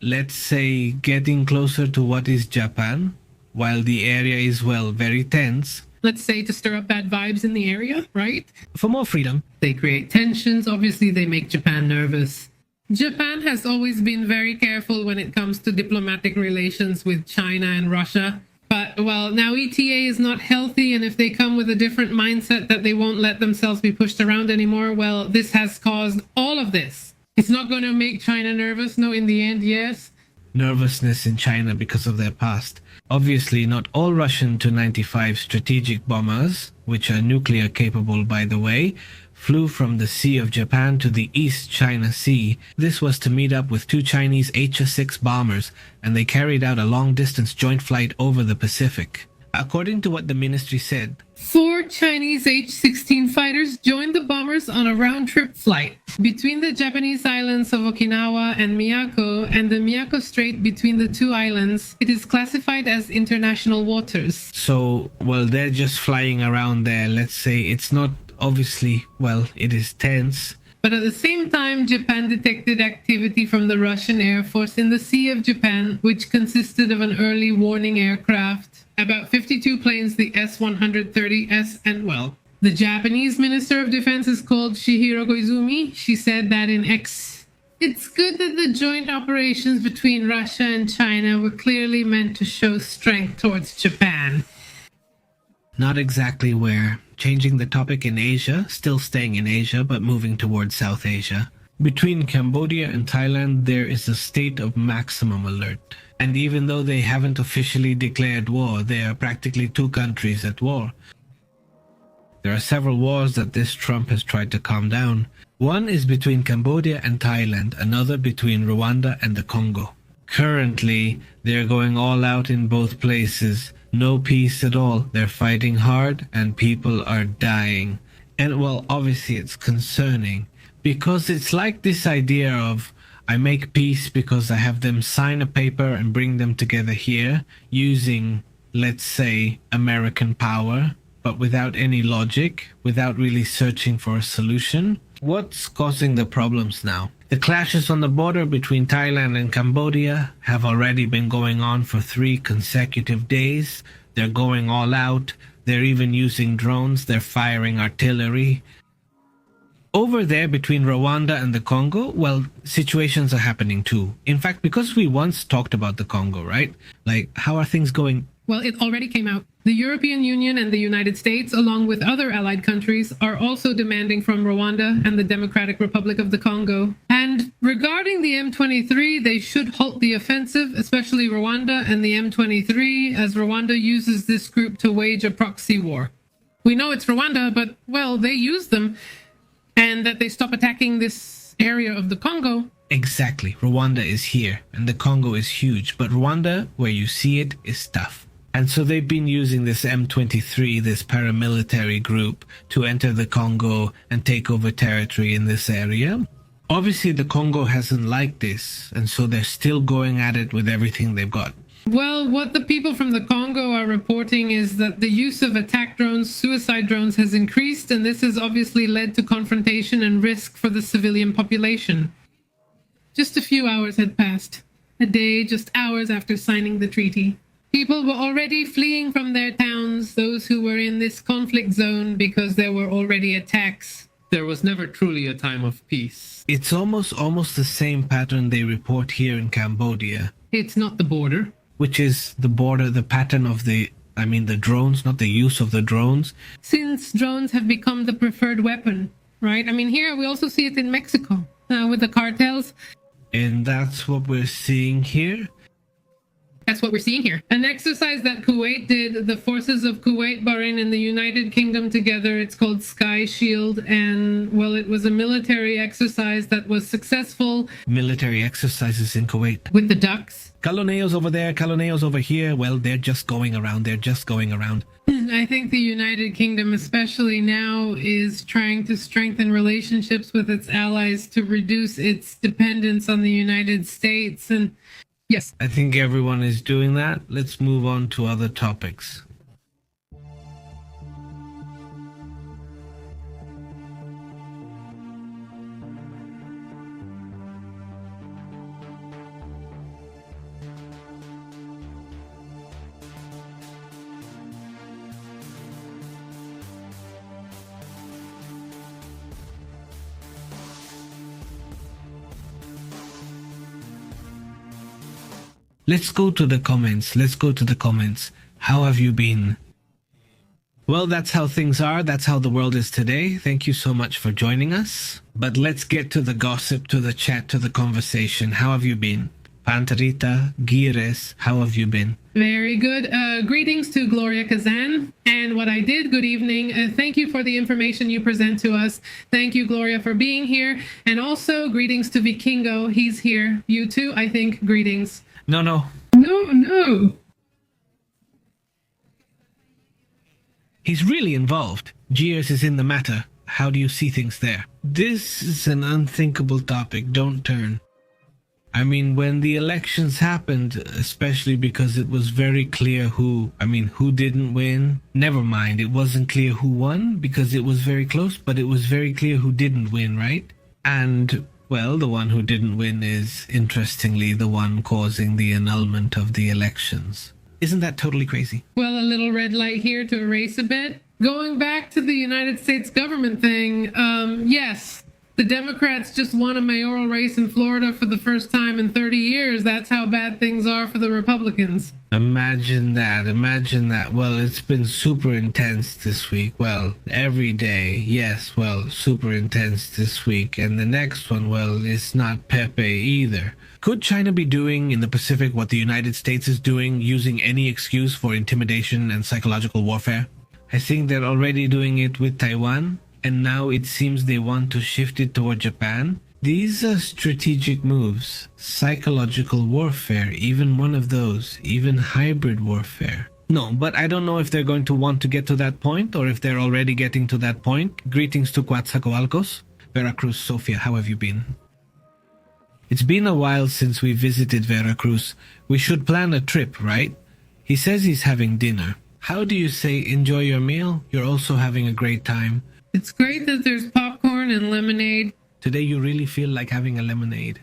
let's say getting closer to what is Japan, while the area is, well, very tense. Let's say to stir up bad vibes in the area, right? For more freedom. They create tensions. Obviously, they make Japan nervous. Japan has always been very careful when it comes to diplomatic relations with China and Russia. But, well, now ETA is not healthy, and if they come with a different mindset that they won't let themselves be pushed around anymore, well, this has caused all of this. It's not going to make China nervous. No, in the end, yes. Nervousness in China because of their past. Obviously, not all Russian Tu-95 strategic bombers, which are nuclear capable by the way, flew from the Sea of Japan to the East China Sea. This was to meet up with two Chinese HS-6 bombers, and they carried out a long-distance joint flight over the Pacific. According to what the ministry said, 4 Chinese H-16 fighters joined the bombers on a round-trip flight between the Japanese islands of Okinawa and Miyako and the Miyako Strait between the two islands. It is classified as international waters. So, well, they're just flying around there. Let's say it's not obviously, well, it is tense. But at the same time, Japan detected activity from the Russian Air Force in the Sea of Japan, which consisted of an early warning aircraft, about 52 planes, the S-130S, and well, the Japanese Minister of Defense is called Shihiro Koizumi. She said that in X, it's good that the joint operations between Russia and China were clearly meant to show strength towards Japan. Not exactly where. Changing the topic in Asia, still staying in Asia, but moving towards South Asia. Between Cambodia and Thailand, there is a state of maximum alert. And even though they haven't officially declared war, they are practically two countries at war. There are several wars that this Trump has tried to calm down. One is between Cambodia and Thailand, another between Rwanda and the Congo. Currently, they're going all out in both places. No peace at all. They're fighting hard and people are dying. And well, obviously it's concerning because it's like this idea of I make peace because I have them sign a paper and bring them together here using, let's say, American power, but without any logic, without really searching for a solution. What's causing the problems now? The clashes on the border between Thailand and Cambodia have already been going on for 3 consecutive days. They're going all out. They're even using drones. They're firing artillery. Over there between Rwanda and the Congo, well, situations are happening too. In fact, because we once talked about the Congo, right? Like, how are things going? Well, it already came out. The European Union and the United States, along with other allied countries, are also demanding from Rwanda and the Democratic Republic of the Congo. And regarding the M23, they should halt the offensive, especially Rwanda and the M23, as Rwanda uses this group to wage a proxy war. We know it's Rwanda, but, well, they use them. And that they stop attacking this area of the Congo. Exactly. Rwanda is here, and the Congo is huge. But Rwanda, where you see it, is tough. And so they've been using this M23, this paramilitary group, to enter the Congo and take over territory in this area. Obviously, the Congo hasn't liked this, and so they're still going at it with everything they've got. Well, what the people from the Congo are reporting is that the use of attack drones, suicide drones, has increased, and this has obviously led to confrontation and risk for the civilian population. Just a few hours had passed. A day, just hours after signing the treaty. People were already fleeing from their towns, those who were in this conflict zone, because there were already attacks. There was never truly a time of peace. It's almost the same pattern they report here in Cambodia, It's not the border. which is the border, the pattern of the drones, not the use of the drones. Since drones have become the preferred weapon, right? I mean, here we also see it in Mexico with the cartels. And that's what we're seeing here. That's what we're seeing here. An exercise that Kuwait did, the forces of Kuwait, Bahrain, and the United Kingdom together, it's called Sky Shield. And, well, it was a military exercise that was successful. Military exercises in Kuwait. With the ducks. Caloneos over there, Caloneos over here. Well, they're just going around. I think the United Kingdom, especially now, is trying to strengthen relationships with its allies to reduce its dependence on the United States. And yes. I think everyone is doing that. Let's move on to other topics. Let's go to the comments. How have you been? Well, that's how things are. That's how the world is today. Thank you so much for joining us. But let's get to the gossip, to the chat, to the conversation. How have you been? Pantarita, Gires, how have you been? Very good. Greetings to Gloria Kazan. And what I did, good evening. Thank you for the information you present to us. Thank you, Gloria, for being here. And also greetings to Vikingo. He's here. You too, I think. Greetings. No. No. He's really involved. Gears is in the matter. How do you see things there? This is an unthinkable topic. Don't turn. I mean, when the elections happened, especially because it was very clear who didn't win. Never mind, it wasn't clear who won because it was very close, but it was very clear who didn't win, right? And, well, the one who didn't win is, interestingly, the one causing the annulment of the elections. Isn't that totally crazy? Well, a little red light here to erase a bit. Going back to the United States government thing, yes. The Democrats just won a mayoral race in Florida for the first time in 30 years. That's how bad things are for the Republicans. Imagine that. Well, it's been super intense this week. Well, every day. Yes, well, super intense this week. And the next one, well, it's not Pepe either. Could China be doing in the Pacific what the United States is doing, using any excuse for intimidation and psychological warfare? I think they're already doing it with Taiwan. And now it seems they want to shift it toward Japan. These are strategic moves. Psychological warfare, even one of those. Even hybrid warfare. No, but I don't know if they're going to want to get to that point or if they're already getting to that point. Greetings to Coatzacoalcos. Veracruz, Sofia, how have you been? It's been a while since we visited Veracruz. We should plan a trip, right? He says he's having dinner. How do you say enjoy your meal? You're also having a great time. It's great that there's popcorn and lemonade. Today you really feel like having a lemonade.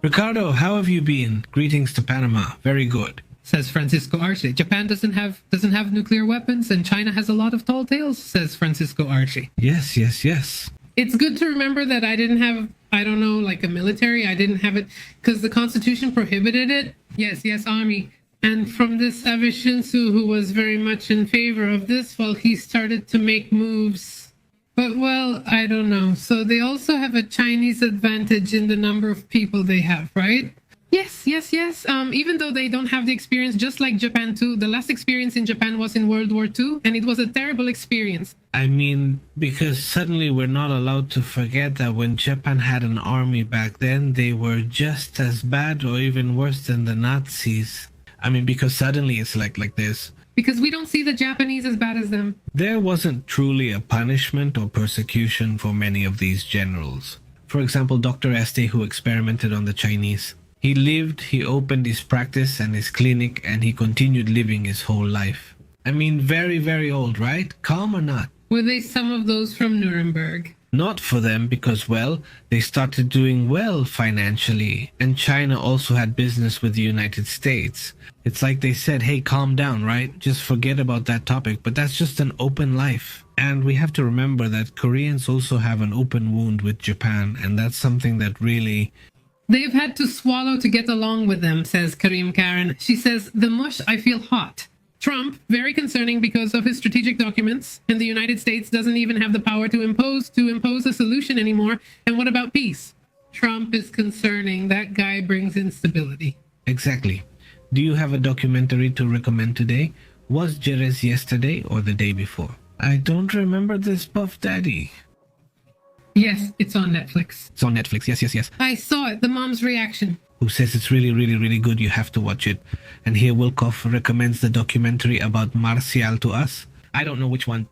Ricardo, how have you been? Greetings to Panama. Very good. Says Francisco Arce. Japan doesn't have nuclear weapons and China has a lot of tall tales, says Francisco Arce. Yes. It's good to remember that I didn't have, like a military. I didn't have it because the Constitution prohibited it. Yes, Army. And from this Abe Shinsu, who was very much in favor of this, well, he started to make moves. But, well, I don't know. So they also have a Chinese advantage in the number of people they have, right? Yes. Even though they don't have the experience, just like Japan too. The last experience in Japan was in World War II, and it was a terrible experience. I mean, because suddenly we're not allowed to forget that when Japan had an army back then, they were just as bad or even worse than the Nazis. I mean, because suddenly it's like this. Because we don't see the Japanese as bad as them. There wasn't truly a punishment or persecution for many of these generals. For example, Dr. Este, who experimented on the Chinese. He lived, he opened his practice and his clinic, and he continued living his whole life. I mean, very, very old, right? Calm or not? Were they some of those from Nuremberg? Not for them because, well, they started doing well financially, and China also had business with the United States. It's like they said, hey, calm down, right? Just forget about that topic, but that's just an open life. And we have to remember that Koreans also have an open wound with Japan, and that's something that really... They've had to swallow to get along with them, says Karim Karen. She says, the mush, I feel hot. Trump, very concerning because of his strategic documents, and the United States doesn't even have the power to impose a solution anymore. And what about peace? Trump is concerning. That guy brings instability. Exactly. Do you have a documentary to recommend today? Was Jerez yesterday or the day before? I don't remember this, Puff Daddy. Yes, it's on Netflix. It's on Netflix, yes. I saw it, the mom's reaction. Who says it's really, really, really good. You have to watch it. And here Wilkoff recommends the documentary about Marcial to us. I don't know which one.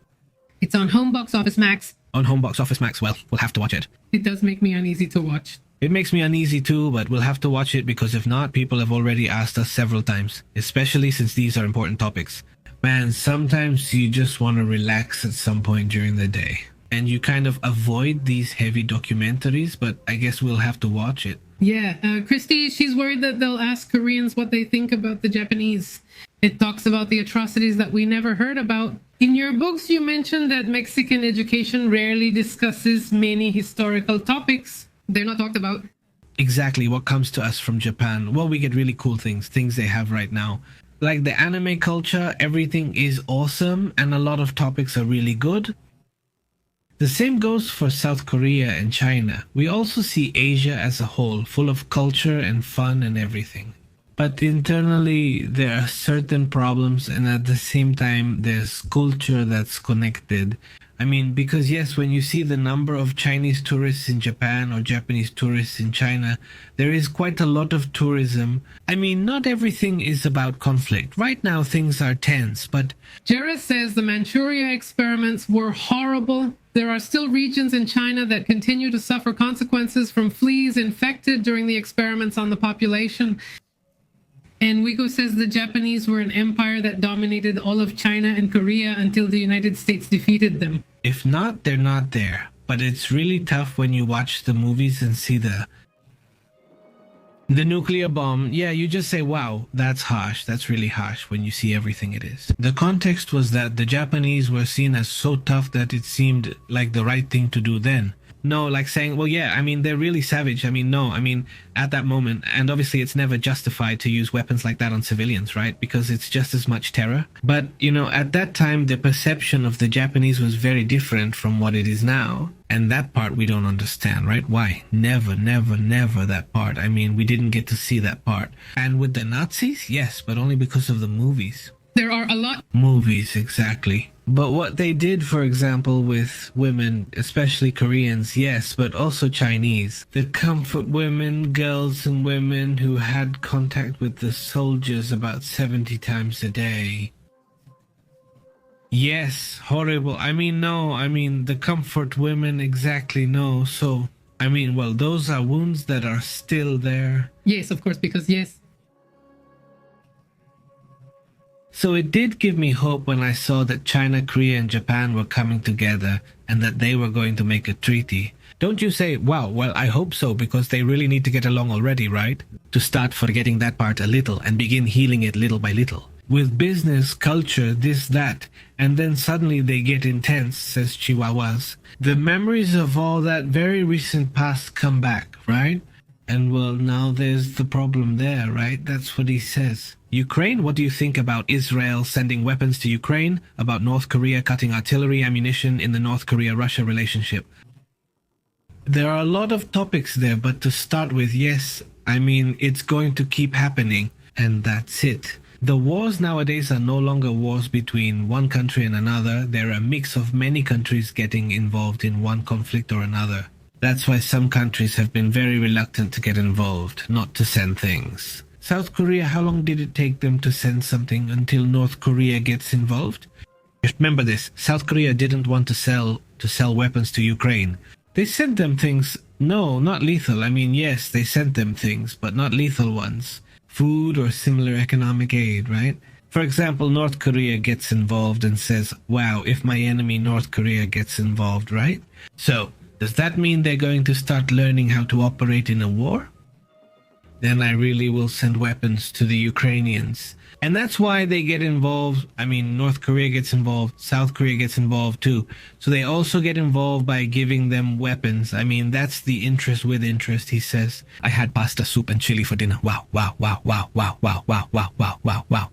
It's on Home Box Office Max. On Home Box Office Max. Well, we'll have to watch it. It does make me uneasy to watch. It makes me uneasy too, but we'll have to watch it because if not, people have already asked us several times, especially since these are important topics. Man, sometimes you just want to relax at some point during the day. And you kind of avoid these heavy documentaries, but I guess we'll have to watch it. Yeah, Christy, she's worried that they'll ask Koreans what they think about the Japanese. It talks about the atrocities that we never heard about. In your books, you mentioned that Mexican education rarely discusses many historical topics. They're not talked about. Exactly what comes to us from Japan. Well, we get really cool things they have right now. Like the anime culture, everything is awesome, and a lot of topics are really good. The same goes for South Korea and China. We also see Asia as a whole, full of culture and fun and everything. But internally, there are certain problems, and at the same time, there's culture that's connected. I mean, because yes, when you see the number of Chinese tourists in Japan or Japanese tourists in China, there is quite a lot of tourism. I mean, not everything is about conflict. Right now, things are tense, but... Jerez says the Manchuria experiments were horrible. There are still regions in China that continue to suffer consequences from fleas infected during the experiments on the population. And Wigo says the Japanese were an empire that dominated all of China and Korea until the United States defeated them. If not, they're not there. But it's really tough when you watch the movies and see the nuclear bomb. Yeah, you just say, wow, that's harsh. That's really harsh when you see everything it is. The context was that the Japanese were seen as so tough that it seemed like the right thing to do then. No, like saying, well, yeah, I mean, they're really savage. I mean, no, I mean, at that moment, and obviously it's never justified to use weapons like that on civilians, right? Because it's just as much terror. But, you know, at that time, the perception of the Japanese was very different from what it is now. And that part we don't understand, right? Why? Never that part. I mean, we didn't get to see that part. And with the Nazis, yes, but only because of the movies. There are a lot. Movies, exactly. But what they did, for example, with women, especially Koreans, yes, but also Chinese. The comfort women, girls and women who had contact with the soldiers about 70 times a day. Yes, horrible. I mean, no, I mean, the comfort women, exactly, no. So, I mean, well, those are wounds that are still there. Yes, of course, because yes. So it did give me hope when I saw that China, Korea, and Japan were coming together and that they were going to make a treaty. Don't you say, wow, well, I hope so, because they really need to get along already, right? To start forgetting that part a little and begin healing it little by little. With business, culture, this, that, and then suddenly they get intense, says Chihuahuas. The memories of all that very recent past come back, right? And well, now there's the problem there, right? That's what he says. Ukraine, what do you think about Israel sending weapons to Ukraine? About North Korea cutting artillery ammunition in the North Korea-Russia relationship? There are a lot of topics there, but to start with, yes, I mean, it's going to keep happening, and that's it. The wars nowadays are no longer wars between one country and another. They're a mix of many countries getting involved in one conflict or another. That's why some countries have been very reluctant to get involved, not to send things. South Korea, how long did it take them to send something until North Korea gets involved? Remember this, South Korea didn't want to sell weapons to Ukraine. They sent them things No, not lethal. I mean, yes, they sent them things, but not lethal ones. Food or similar economic aid, right? For example, North Korea gets involved and says, wow, if my enemy North Korea gets involved, right? So, does that mean they're going to start learning how to operate in a war? Then I really will send weapons to the Ukrainians. And that's why they get involved. I mean, North Korea gets involved, South Korea gets involved too. So they also get involved by giving them weapons. I mean, that's the interest with interest, he says. I had pasta, soup, and chili for dinner. Wow, wow, wow, wow, wow, wow, wow, wow, wow, wow, wow.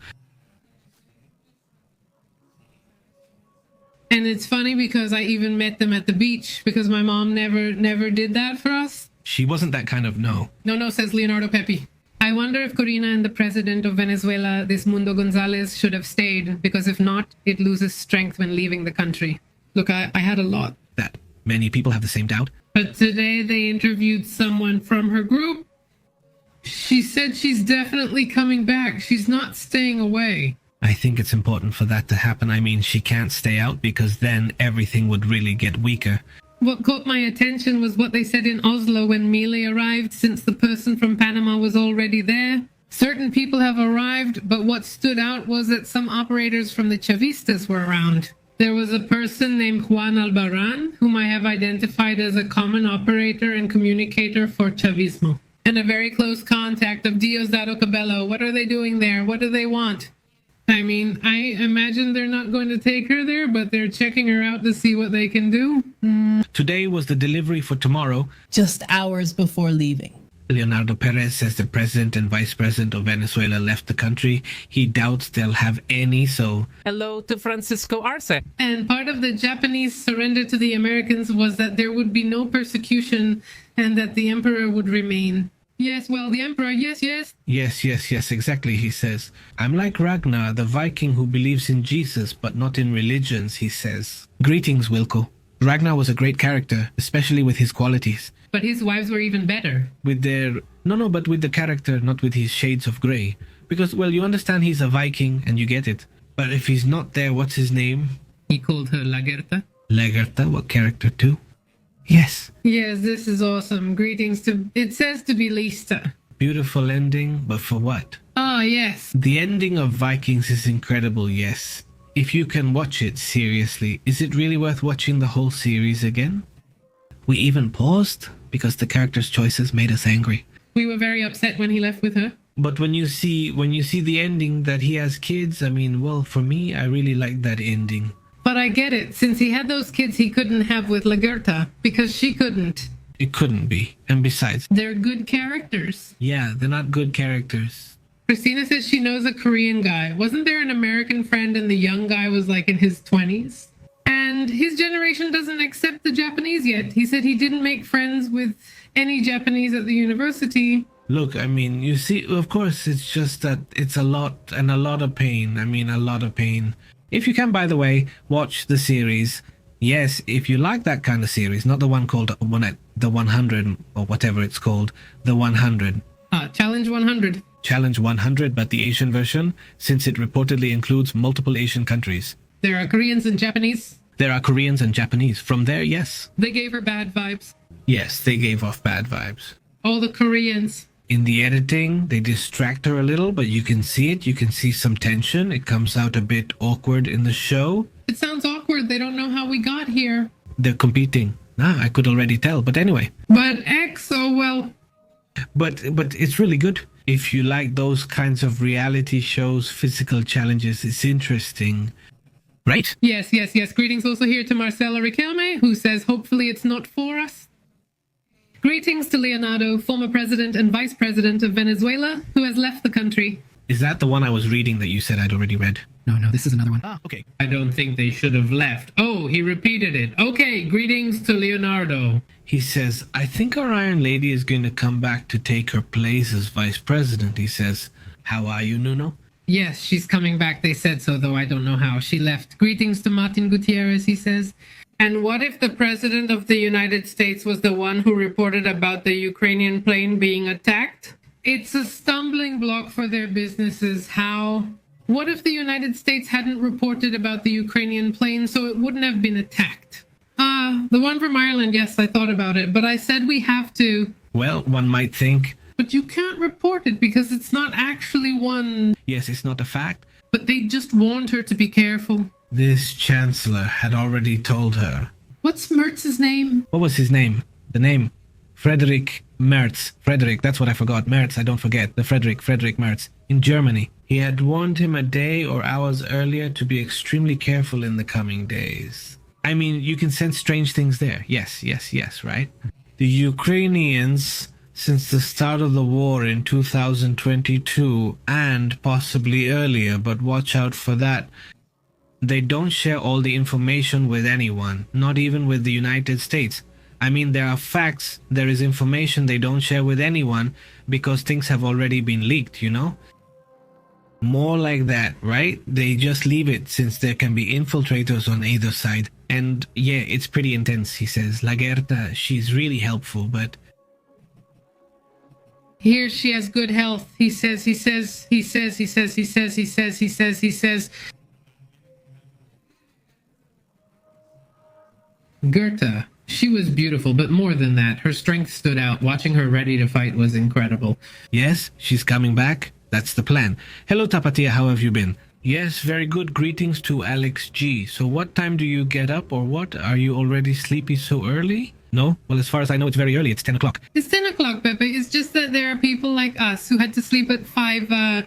And it's funny because I even met them at the beach because my mom never did that for us. She wasn't that kind of no. No, says Leonardo Pepe. I wonder if Corina and the president of Venezuela, this Mundo Gonzalez, should have stayed, because if not, it loses strength when leaving the country. Look, I had a lot. That many people have the same doubt. But today they interviewed someone from her group. She said she's definitely coming back. She's not staying away. I think it's important for that to happen. I mean, she can't stay out because then everything would really get weaker. What caught my attention was what they said in Oslo when Mili arrived, since the person from Panama was already there. Certain people have arrived, but what stood out was that some operators from the Chavistas were around. There was a person named Juan Albaran, whom I have identified as a common operator and communicator for Chavismo, and a very close contact of Diosdado Cabello. What are they doing there? What do they want? I mean, I imagine they're not going to take her there, but they're checking her out to see what they can do. Today was the delivery for tomorrow. Just hours before leaving. Leonardo Perez says the president and vice president of Venezuela left the country. He doubts they'll have any, so... Hello to Francisco Arce. And part of the Japanese surrender to the Americans was that there would be no persecution and that the emperor would remain. Yes, well, the emperor, yes. Yes, exactly, he says. I'm like Ragnar, the Viking who believes in Jesus, but not in religions, he says. Greetings, Wilco. Ragnar was a great character, especially with his qualities. But his wives were even better. With their... No, but with the character, not with his shades of grey. Because, well, you understand he's a Viking, and you get it. But if he's not there, what's his name? He called her Lagerta. Lagerta, what character too? Yes. Yes, this is awesome. Greetings to... It says to be Lista. Beautiful ending, but for what? Ah, yes. The ending of Vikings is incredible, yes. If you can watch it, seriously, is it really worth watching the whole series again? We even paused because the character's choices made us angry. We were very upset when he left with her. But when you see the ending that he has kids, I mean, well, for me, I really like that ending. But I get it. Since he had those kids he couldn't have with Lagerta, because she couldn't. It couldn't be. And besides... They're good characters. Yeah, they're not good characters. Christina says she knows a Korean guy. Wasn't there an American friend and the young guy was like in his 20s? And his generation doesn't accept the Japanese yet. He said he didn't make friends with any Japanese at the university. Look, I mean, you see, of course, it's just that it's a lot and a lot of pain. I mean, a lot of pain. If you can, by the way, watch the series. Yes, if you like that kind of series, not the one called the 100 or whatever it's called, the 100. Challenge 100. Challenge 100, but the Asian version, since it reportedly includes multiple Asian countries. There are Koreans and Japanese. There are Koreans and Japanese. From there, yes. They gave her bad vibes. Yes, they gave off bad vibes. All the Koreans. In the editing, they distract her a little, but you can see it. You can see some tension. It comes out a bit awkward in the show. It sounds awkward. They don't know how we got here. They're competing. I could already tell, but anyway. But X, oh well. But it's really good. If you like those kinds of reality shows, physical challenges, it's interesting. Right? Yes. Greetings also here to Marcela Riquelme, who says, hopefully it's not for us. Greetings to Leonardo, former president and vice president of Venezuela, who has left the country. Is that the one I was reading that you said I'd already read? No, this is another one. Okay. I don't think they should have left. Oh, he repeated it. Okay, greetings to Leonardo. He says, I think our Iron Lady is going to come back to take her place as vice president. He says, how are you, Nuno? Yes, she's coming back. They said so, though I don't know how. She left. Greetings to Martin Gutierrez, he says. And what if the president of the United States was the one who reported about the Ukrainian plane being attacked? It's a stumbling block for their businesses. How? What if the United States hadn't reported about the Ukrainian plane so it wouldn't have been attacked? The one from Ireland, yes, I thought about it, but I said we have to. Well, one might think, But you can't report it because it's not actually one. yes, it's not a fact. But they just warned her to be careful. This chancellor had already told her. What's Mertz's name? What was his name? The name? Frederick Merz. Frederick, that's what I forgot. Merz, I don't forget. The Frederick Merz. In Germany. He had warned him a day or hours earlier to be extremely careful in the coming days. I mean, you can sense strange things there. Yes, right? The Ukrainians, since the start of the war in 2022, and possibly earlier, but watch out for that, they don't share all the information with anyone, not even with the United States. I mean, there are facts, there is information they don't share with anyone because things have already been leaked, you know? More like that, right? They just leave it since there can be infiltrators on either side. And yeah, it's pretty intense, he says. Lagerta, she's really helpful, but... Here she has good health. He says. Goethe. She was beautiful, but more than that, her strength stood out. Watching her ready to fight was incredible. Yes, she's coming back. That's the plan. Hello, Tapatia, how have you been? Yes, very good. Greetings to Alex G. So what time do you get up or what? Are you already sleepy so early? No? Well, as far as I know, it's very early. It's 10 o'clock. It's 10 o'clock, Pepe. It's just that there are people like us who had to sleep at 5.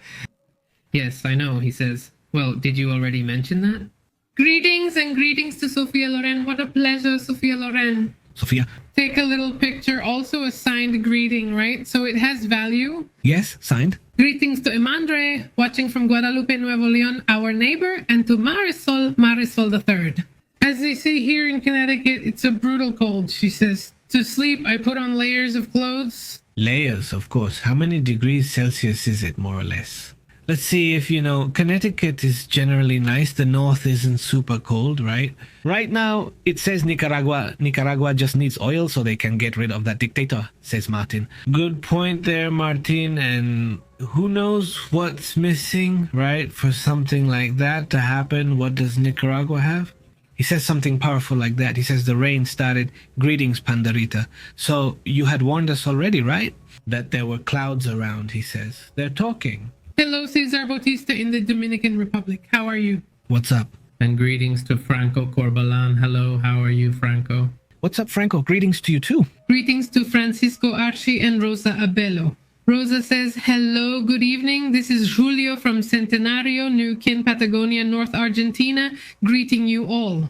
Yes, I know, he says. Well, did you already mention that? Greetings and greetings to Sophia Loren. What a pleasure, Sophia Loren. Sophia? Take a little picture. Also a signed greeting, right? So it has value. Yes, signed. Greetings to Emandre, watching from Guadalupe, Nuevo Leon, our neighbor, and to Marisol III. As they say here in Connecticut, it's a brutal cold, she says. To sleep, I put on layers of clothes. Layers, of course. How many degrees Celsius is it, more or less? Let's see if you know. Connecticut is generally nice. The north isn't super cold, right? Right now, it says Nicaragua. Nicaragua just needs oil so they can get rid of that dictator, says Martin. Good point there, Martin. And who knows what's missing, right? For something like that to happen, what does Nicaragua have? He says something powerful like that. He says the rain started. Greetings, Pandarita. So you had warned us already, right? That there were clouds around, he says. They're talking. Hello, Cesar Bautista in the Dominican Republic. How are you? What's up? And greetings to Franco Corbalan. Hello, how are you, Franco? What's up, Franco? Greetings to you too. Greetings to Francisco Archi and Rosa Abello. Rosa says, hello, good evening. This is Julio from Centenario, Neuquén, Patagonia, North Argentina, greeting you all.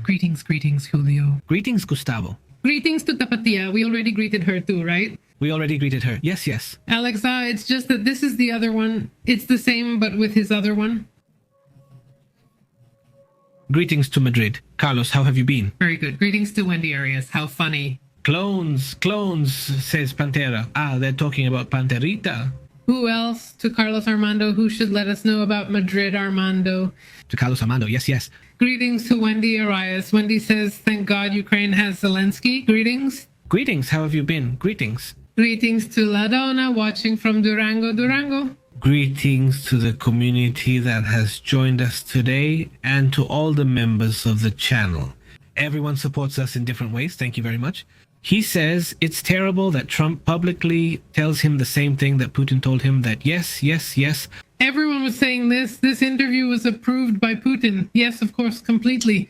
Greetings, Julio. Greetings, Gustavo. Greetings to Tapatia. We already greeted her too, right? We already greeted her. Yes. Alexa, it's just that this is the other one. It's the same, but with his other one. Greetings to Madrid. Carlos, how have you been? Very good. Greetings to Wendy Arias. How funny. Clones, says Pantera. Ah, they're talking about Panterita. Who else? To Carlos Armando, who should let us know about Madrid, Armando. To Carlos Armando, yes. Greetings to Wendy Arias. Wendy says, thank God Ukraine has Zelensky. Greetings. Greetings, how have you been? Greetings. Greetings to La Donna, watching from Durango. Greetings to the community that has joined us today and to all the members of the channel. Everyone supports us in different ways. Thank you very much. He says it's terrible that Trump publicly tells him the same thing that Putin told him, that yes. Everyone was saying this. This interview was approved by Putin. Yes, of course, completely.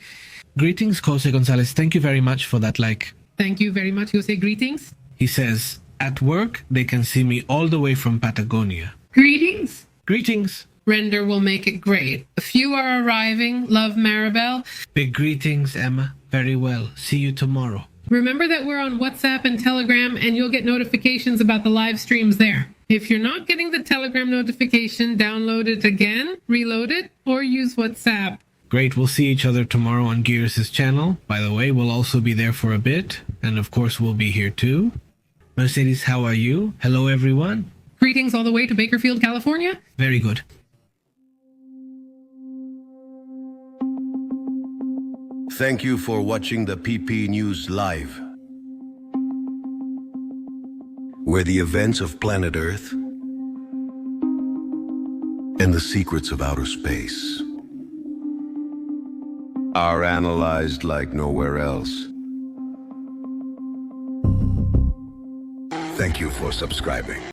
Greetings, Jose Gonzalez. Thank you very much for that like. Thank you very much. You'll say greetings? He says, at work, they can see me all the way from Patagonia. Greetings. Greetings. Render will make it great. A few are arriving. Love, Maribel. Big greetings, Emma. Very well. See you tomorrow. Remember that we're on WhatsApp and Telegram, and you'll get notifications about the live streams there. If you're not getting the Telegram notification, download it again, reload it, or use WhatsApp. Great. We'll see each other tomorrow on Gears' channel. By the way, we'll also be there for a bit. And of course, we'll be here too. Mercedes, how are you? Hello, everyone. Greetings all the way to Bakerfield, California. Very good. Thank you for watching the PP News Live, where the events of planet Earth and the secrets of outer space are analyzed like nowhere else. Thank you for subscribing.